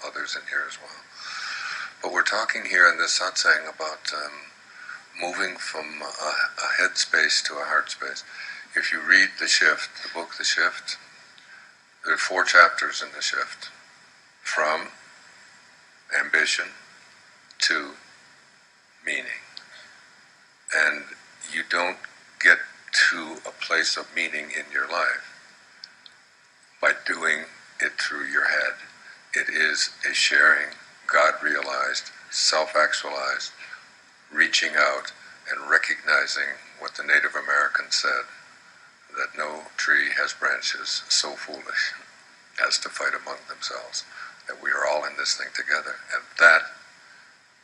A: others in here as well. But we're talking here in this satsang about moving from a head space to a heart space. If you read The Shift, the book The Shift, there are 4 chapters in The Shift. From ambition to meaning. And you don't get to a place of meaning in your life by doing it through your head. It is a sharing, God-realized, self-actualized, reaching out and recognizing what the Native Americans said, that no tree has branches so foolish as to fight among themselves, that we are all in this thing together. And that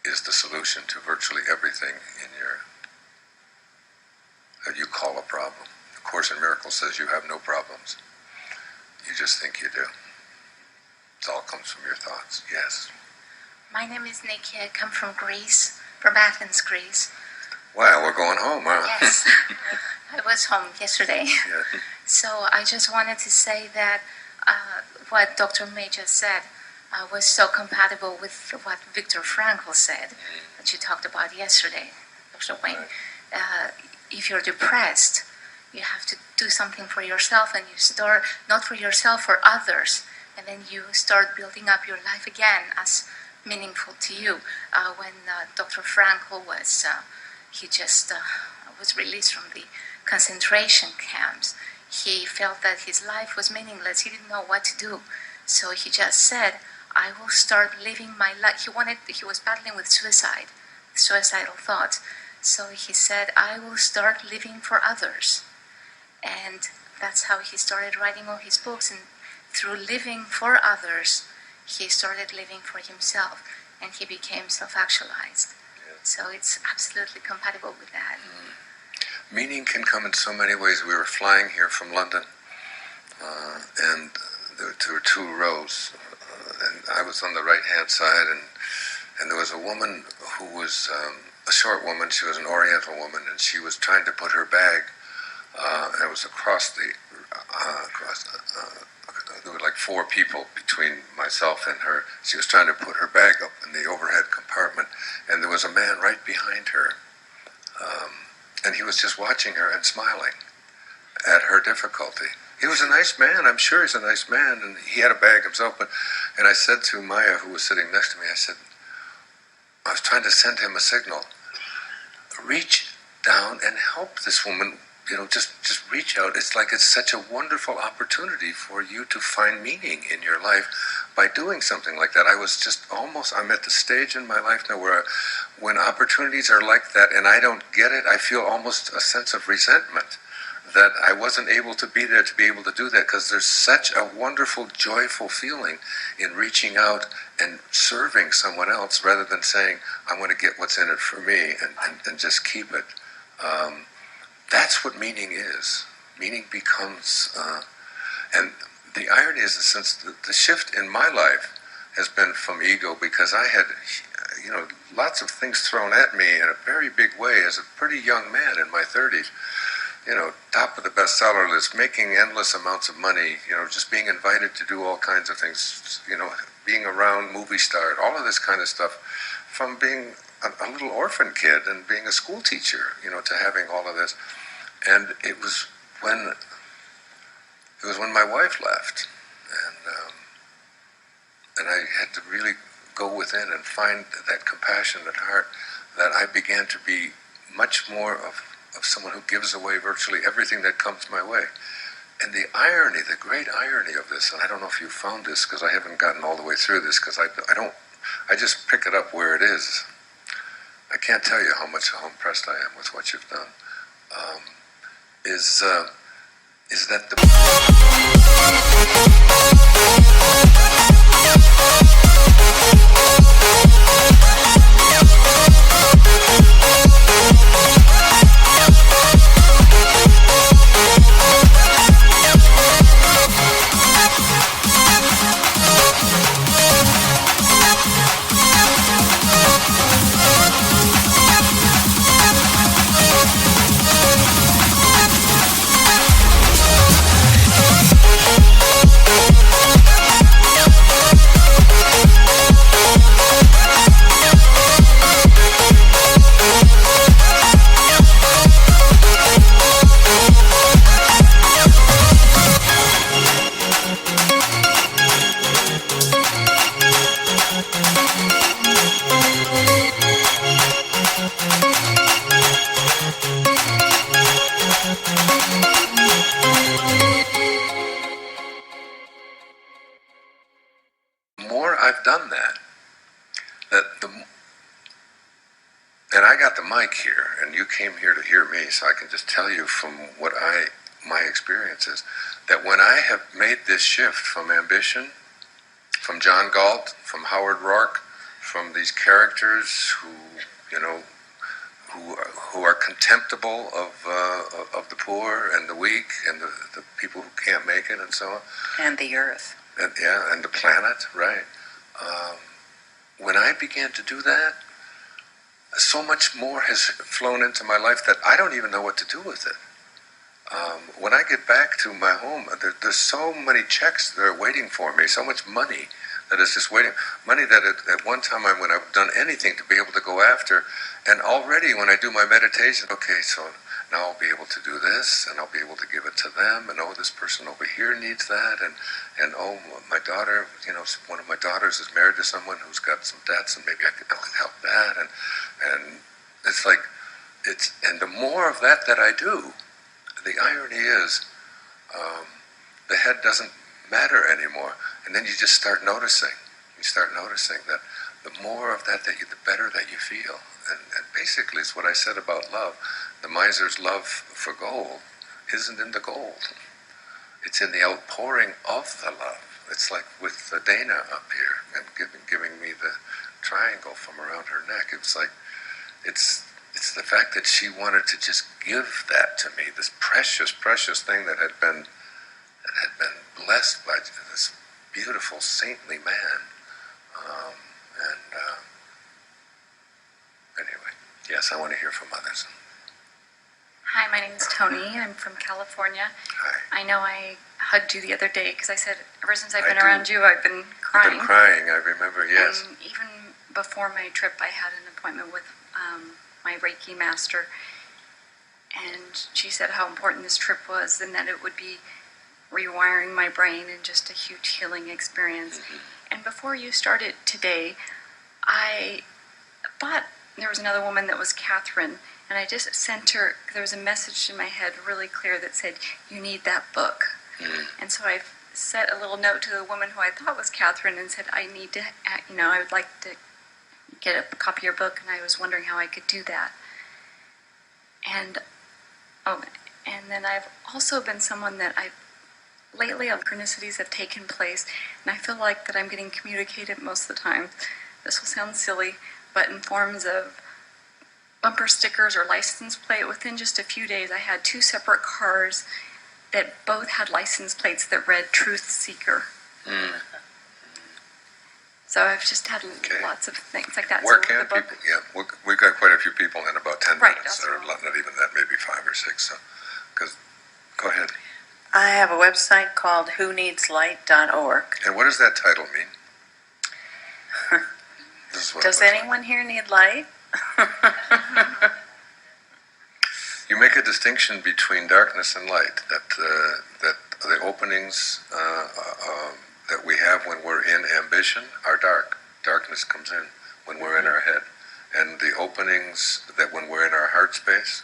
A: is the solution to virtually everything in that you call a problem. The Course in Miracles says you have no problems. You just think you do. It all comes from your thoughts. Yes.
B: My name is Nikki. I come from Greece, from Athens, Greece.
A: Wow, we're going home, huh?
B: Yes, I was home yesterday.
A: Yeah.
B: So I just wanted to say that what Dr. May just said was so compatible with what Viktor Frankl said, that you talked about yesterday, Dr. Wayne. If you're depressed, you have to do something for yourself, and you start, not for yourself, for others, and then you start building up your life again as meaningful to you. When Dr. Frankl was, he just was released from the concentration camps, he felt that his life was meaningless. He didn't know what to do. So he just said, I will start living my life. He was battling with suicidal thoughts. So he said, I will start living for others. And that's how he started writing all his books. And through living for others, he started living for himself. And he became self-actualized.
A: Yeah.
B: So it's absolutely compatible with that.
A: Meaning can come in so many ways. We were flying here from London, and there were two rows, and I was on the right-hand side, and there was a woman who was a short woman. She was an Oriental woman, and she was trying to put her bag. And it was there were like 4 people between myself and her. She was trying to put her bag up in the overhead compartment, and there was a man right behind her, and he was just watching her and smiling at her difficulty. He was a nice man. I'm sure he's a nice man, and he had a bag himself. And I said to Maya, who was sitting next to me, I was trying to send him a signal. Reach down and help this woman. Just reach out. It's like it's such a wonderful opportunity for you to find meaning in your life by doing something like that. I'm at the stage in my life now where when opportunities are like that and I don't get it, I feel almost a sense of resentment that I wasn't able to be there to be able to do that, because there's such a wonderful, joyful feeling in reaching out and serving someone else rather than saying, I want to get what's in it for me and just keep it. That's what meaning is. Meaning becomes, and the irony is that since the shift in my life has been from ego, because I had, lots of things thrown at me in a very big way as a pretty young man in my 30s. Top of the bestseller list, making endless amounts of money, just being invited to do all kinds of things, being around movie stars, all of this kind of stuff, from being a little orphan kid and being a school teacher, to having all of this. And it was when my wife left, and I had to really go within and find that compassionate heart, that I began to be much more of someone who gives away virtually everything that comes my way. And the irony, the great irony of this, and I don't know if you found this because I haven't gotten all the way through this, because I just pick it up where it is. I can't tell you how impressed I am with what you've done. Is that the more I've done that and I got the mic here, and you came here to hear me, so I can just tell you from what my experience is, that when I have made this shift from ambition, from John Galt, from Howard Rourke, from these characters who are contemptible of the poor and the weak and the people who can't make it and so on.
C: And the earth.
A: And the planet, right. When I began to do that, so much more has flown into my life that I don't even know what to do with it. When I get back to my home, there's so many checks that are waiting for me, so much money that is just waiting. Money that at one time when I've done anything to be able to go after, and already when I do my meditation, okay, so now I'll be able to do this, and I'll be able to give it to them, and this person over here needs that, and my daughter, one of my daughters is married to someone who's got some debts, and maybe I can help that, and it's like, and the more of that I do, the irony is, the head doesn't matter anymore, and then you just start noticing. You start noticing that the more of that, the better that you feel. And basically, it's what I said about love. The miser's love for gold isn't in the gold. It's in the outpouring of the love. It's like with Dana up here and giving me the triangle from around her neck. It's like, it's the fact that she wanted to just give that to me, this precious, precious thing that had been blessed by this beautiful, saintly man. Anyway, yes, I want to hear from others.
D: Hi, my name is Tony. I'm from California.
A: Hi.
D: I know I hugged you the other day because I said ever since I've been
A: I do.
D: around you, I've been crying.
A: You've been crying, I remember, yes.
D: And even before my trip, I had an appointment with my Reiki master, and she said how important this trip was and that it would be rewiring my brain and just a huge healing experience.
A: Mm-hmm.
D: And before you started today, I thought there was another woman that was Catherine, and I just sent her, there was a message in my head really clear that said, you need that book.
A: Mm-hmm.
D: And so I sent a little note to the woman who I thought was Catherine and said, I need to, I would like to get a copy of your book, and I was wondering how I could do that. And then I've also been someone that lately synchronicities have taken place, and I feel like that I'm getting communicated most of the time. This will sound silly, but in forms of bumper stickers or license plate. Within just a few days, I had 2 separate cars that both had license plates that read Truth Seeker.
A: Mm.
D: So I've just had
A: Okay.
D: lots of things like that.
A: Where
D: So
A: can
D: the book,
A: people, yeah, we've got quite a few people in about 10
D: Right,
A: minutes,
D: that's
A: or
D: all.
A: not even that, maybe 5 or 6, so, go ahead.
C: I have a website called whoneedslight.org.
A: And what does that title mean? This is what it
C: Does
A: looks like.
C: anyone here need light?
A: You make a distinction between darkness and light, that the openings that we have when we're in ambition are dark. Darkness comes in when we're in our head. And the openings that when we're in our heart space,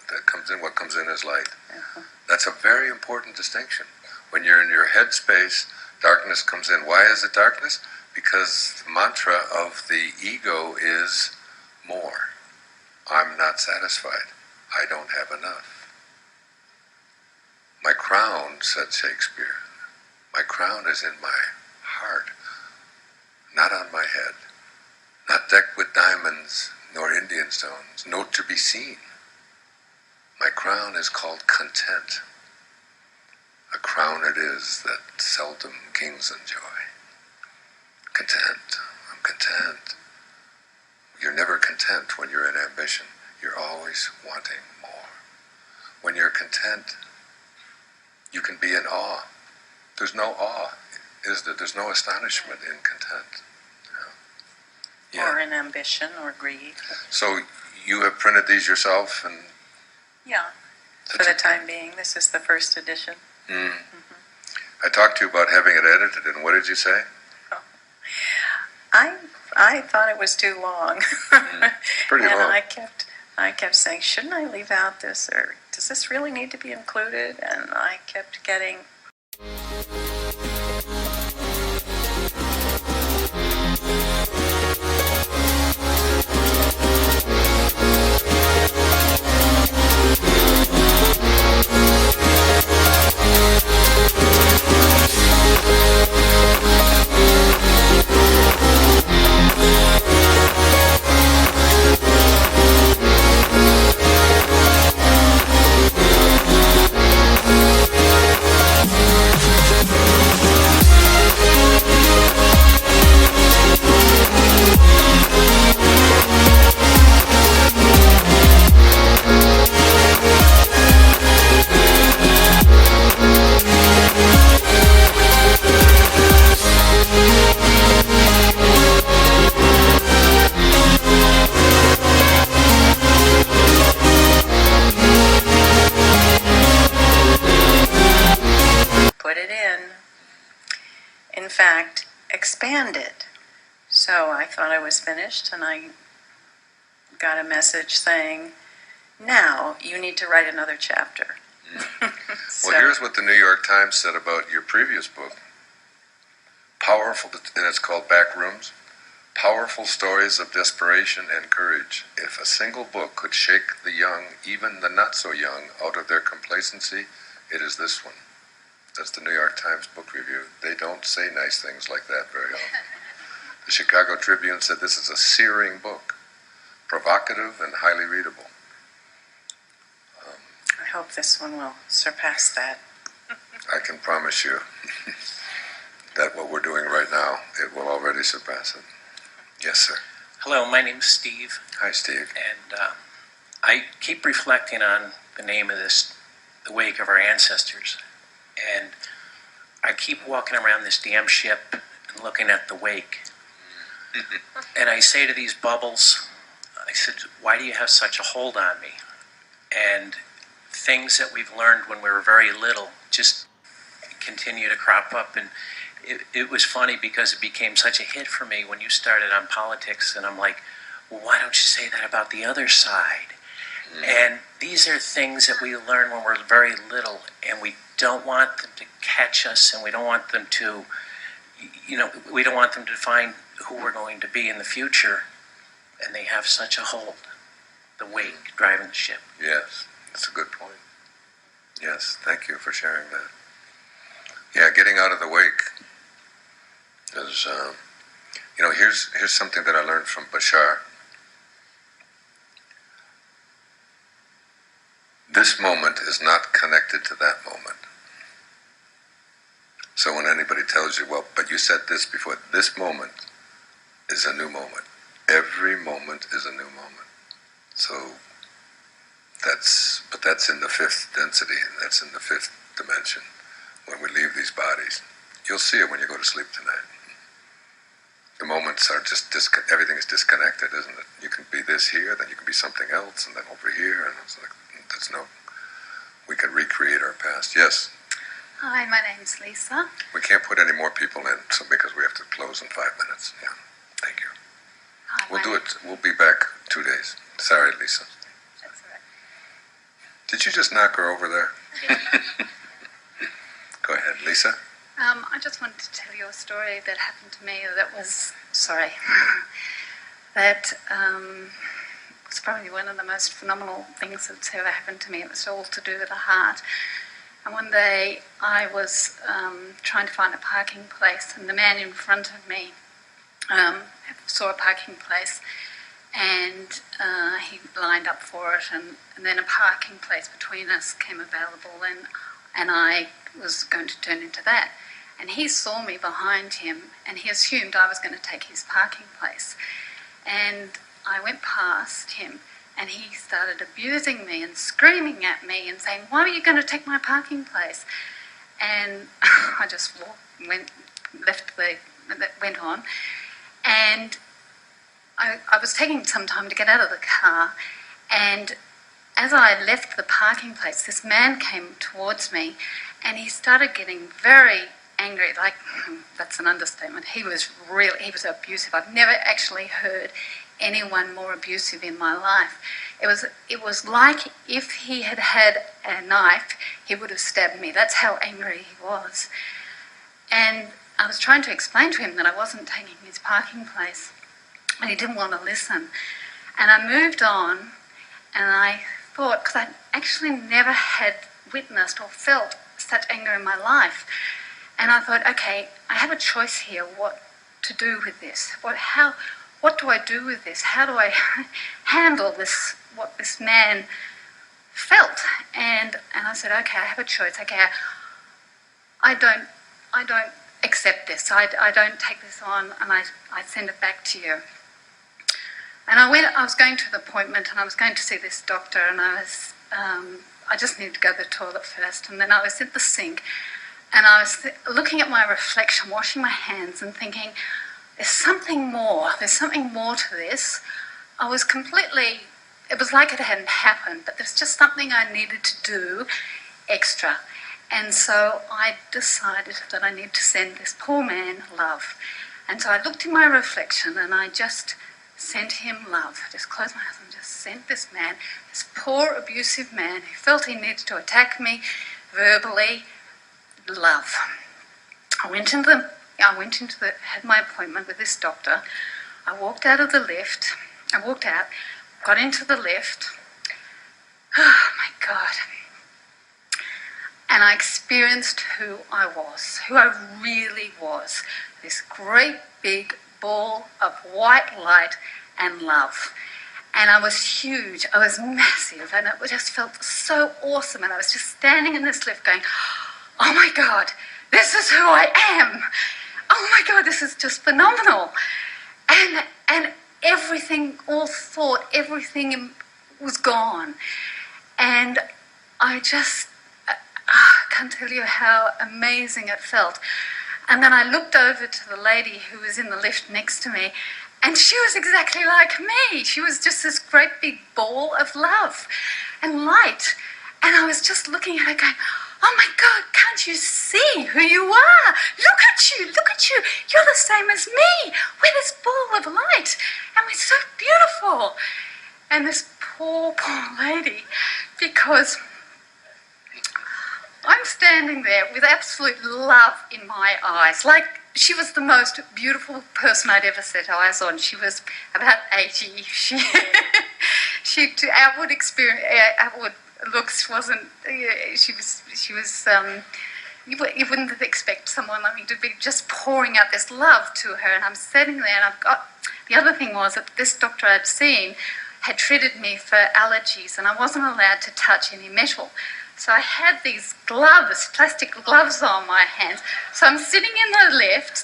A: that comes in, what comes in is light.
C: Uh-huh.
A: That's a very important distinction. When you're in your head space, darkness comes in. Why is it darkness? Because the mantra of the ego is more. I'm not satisfied. I don't have enough. My crown, said Shakespeare, my crown is in my heart, not on my head, not decked with diamonds nor Indian stones, no to be seen. My crown is called content. A crown it is that seldom kings enjoy. Content. I'm content. You're never content when you're in ambition. You're always wanting more. When you're content, you can be in awe. There's no awe, is there? There's no astonishment in content.
C: Or in ambition or greed.
A: So you have printed these yourself, and
C: Yeah. For the time being, this is the first edition.
A: I talked to you about having it edited, and what did you say?
C: I thought it was too long.
A: It's pretty
C: and
A: long.
C: I kept saying, shouldn't I leave out this, or does this really need to be included? And I kept getting put it in. In fact, expanded. So I thought I was finished, and I got a message saying, now you need to write another chapter.
A: Well, here's what the New York Times said about your previous book. Powerful, and it's called Backrooms. Powerful stories of desperation and courage. If a single book could shake the young, even the not so young, out of their complacency, it is this one. That's the New York Times Book Review. They don't say nice things like that very often. The Chicago Tribune said this is a searing book, provocative and highly readable.
C: I hope this one will surpass that.
A: I can promise you that what we're doing right now, it will already surpass it. Yes, sir.
E: Hello, my name's Steve,
A: Hi, Steve.
E: and I keep reflecting on the name of this, the wake of our ancestors, and I keep walking around this damn ship and looking at the wake. And I say to these bubbles, I said, why do you have such a hold on me? And things that we've learned when we were very little just continue to crop up. And it was funny because it became such a hit for me when you started on politics, and I'm like, well, why don't you say that about the other side? And these are things that we learn when we're very little, and we don't want them to catch us, and we don't want them to, we don't want them to define who we're going to be in the future, and they have such a hold. The wake driving the ship.
A: Yes, that's a good point. Yes, thank you for sharing that. Yeah, getting out of the wake is, here's something that I learned from Bashar. This moment is not connected to that moment. So when anybody tells you, well, but you said this before, this moment is a new moment. Every moment is a new moment. So that's in the fifth density, and that's in the fifth dimension. When we leave these bodies, you'll see it when you go to sleep tonight. The moments are just, everything is disconnected, isn't it? You can be this here, then you can be something else, and then over here, and it's like, we can recreate our past. Yes?
F: Hi, my name's Lisa.
A: We can't put any more people in, so because we have to close in 5 minutes. Yeah, thank you.
F: Hi,
A: We'll do it. We'll be back 2 days. Sorry, Lisa.
F: That's all right.
A: Did you just knock her over there? Go ahead, Lisa.
F: I just wanted to tell you a story that happened to me that was, that was probably one of the most phenomenal things that's ever happened to me. It was all to do with the heart. And one day I was trying to find a parking place, and the man in front of me saw a parking place, and he lined up for it, and then a parking place between us came available, and I was going to turn into that. And he saw me behind him, and he assumed I was going to take his parking place. And I went past him, and he started abusing me and screaming at me and saying, why were you going to take my parking place? And I just went on. And I was taking some time to get out of the car, and as I left the parking place, this man came towards me, and he started getting very angry, like, that's an understatement. He was abusive. I've never actually heard anyone more abusive in my life. It was like if he had had a knife, he would have stabbed me. That's how angry he was. And I was trying to explain to him that I wasn't taking his parking place, and he didn't want to listen. And I moved on, and I thought, because I actually never had witnessed or felt such anger in my life, and I thought, okay, I have a choice here what to do with this. What do I do with this? How do I handle this, what this man felt? And I said, okay, I have a choice. Okay, I don't accept this. I don't take this on, and I send it back to you. And I was going to the appointment, and I was going to see this doctor, and I just needed to go to the toilet first. And then I was at the sink, and I was looking at my reflection, washing my hands, and thinking, there's something more to this. It was like it hadn't happened, but there's just something I needed to do extra. And so I decided that I need to send this poor man love. And so I looked in my reflection, and I just sent him love. I just closed my eyes and just sent this man, this poor abusive man who felt he needed to attack me verbally, love. I went into the I had my appointment with this doctor. I walked out of the lift. I walked out, got into the lift. Oh my God. And I experienced who I really was. This great big ball of white light and love. And I was huge, I was massive, and it just felt so awesome. And I was just standing in this lift going, oh my God, this is who I am. Oh my God, this is just phenomenal. And everything, all thought, everything was gone. And I just, I can't tell you how amazing it felt. And then I looked over to the lady who was in the lift next to me, and she was exactly like me. She was just this great big ball of love and light. And I was just looking at her going, oh my God, can't you see who you are? Look at you. You're the same as me. We're this ball of light, and we're so beautiful. And this poor lady, because I'm standing there with absolute love in my eyes, like she was the most beautiful person I'd ever set eyes on. She was about 80. She to outward looks wasn't. She was. You wouldn't expect someone like me to be just pouring out this love to her. And I'm sitting there, and I've got. The other thing was that this doctor I'd seen had treated me for allergies, and I wasn't allowed to touch any metal. So I had these gloves, plastic gloves on my hands. So I'm standing in the lift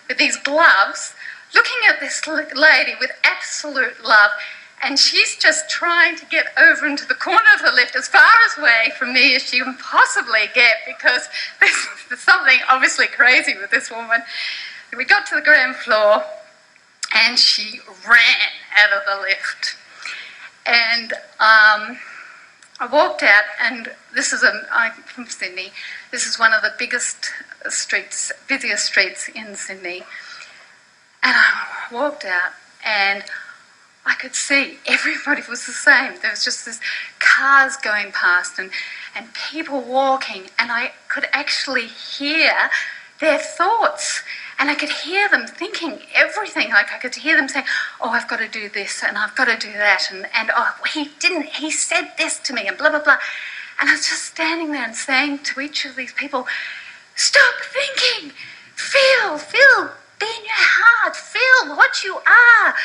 F: with these gloves, looking at this lady with absolute love, and she's just trying to get over into the corner of the lift as far away from me as she can possibly get, because there's something obviously crazy with this woman. We got to the ground floor, and she ran out of the lift. And I walked out, and I'm from Sydney. This is one of the busiest streets in Sydney. And I walked out, and I could see everybody was the same. There was just this cars going past and people walking, and I could actually hear their thoughts. And I could hear them thinking everything. Like I could hear them saying, oh, I've got to do this and I've got to do that. And oh, he said this to me and blah, blah, blah. And I was just standing there and saying to each of these people, stop thinking, feel, be in your heart, feel what you are.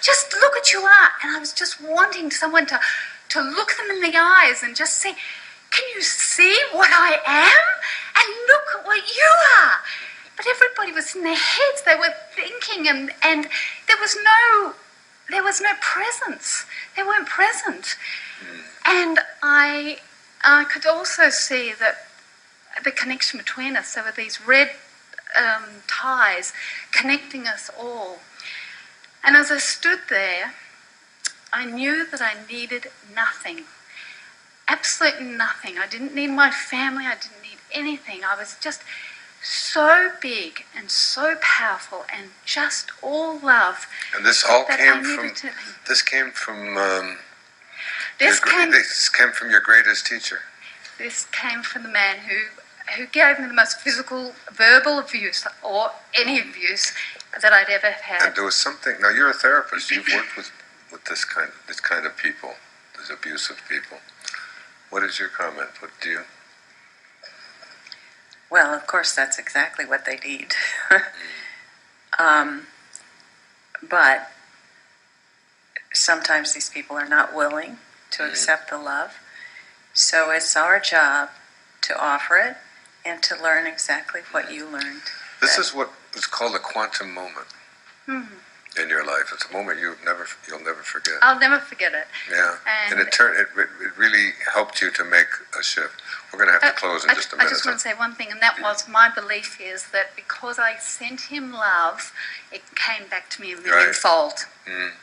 F: Just look what you are. And I was just wanting someone to look them in the eyes and just say, can you see what I am? And look at what you are. But everybody was in their heads. They were thinking, and there was no presence. They weren't present. And I could also see that the connection between us. There were these red ties connecting us all. And as I stood there, I knew that I needed nothing. Absolutely nothing. I didn't need my family. I didn't need anything. I was just so big and so powerful and just all love.
A: And this all came
F: This
A: came from your greatest teacher.
F: This came from the man who gave me the most physical, verbal abuse or any abuse that I'd ever had.
A: And there was something. Now you're a therapist. You've worked with this kind of people, these abusive people. What is your comment? What do you?
C: Well, of course, that's exactly what they need. But sometimes these people are not willing to accept the love. So it's our job to offer it and to learn exactly what you learned.
A: This is what is called a quantum moment in your life. It's a moment you'll never forget.
F: I'll never forget it.
A: Yeah, and it really helped you to make a shift. We're going to have to close in just a minute.
F: I just want to say one thing, and that was my belief is that because I sent him love, it came back to me a millionfold.
A: Right.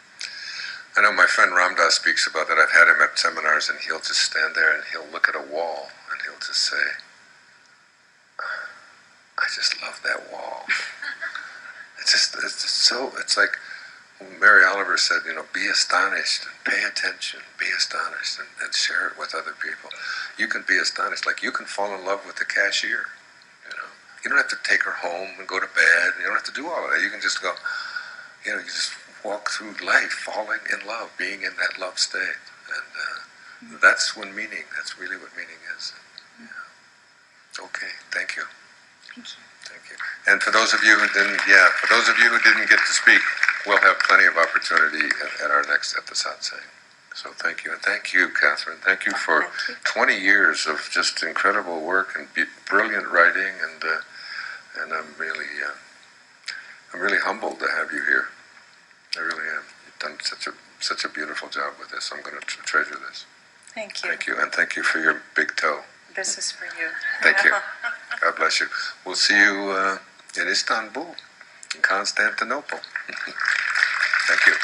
A: I know my friend Ramdas speaks about that. I've had him at seminars, and he'll just stand there and he'll look at a wall and he'll just say, I just love that wall. It's like Mary Oliver said, be astonished, pay attention, be astonished, and share it with other people. You can be astonished, like you can fall in love with the cashier, You don't have to take her home and go to bed. You don't have to do all of that. You can just go, you just walk through life falling in love, being in that love state. And that's that's really what meaning is. Yeah. Okay, thank you.
D: Thank you.
A: Thank you. And for those of you who didn't get to speak, we'll have plenty of opportunity at our next episode. So thank you, and thank you, Catherine. Thank you for 20 years of just incredible work and brilliant writing, and I'm really humbled to have you here. I really am. You've done such a beautiful job with this. I'm going to treasure this.
C: Thank you.
A: Thank you, and thank you for your big toe.
C: This is for you.
A: Thank you. God bless you. We'll see you in Istanbul, in Constantinople. Thank you.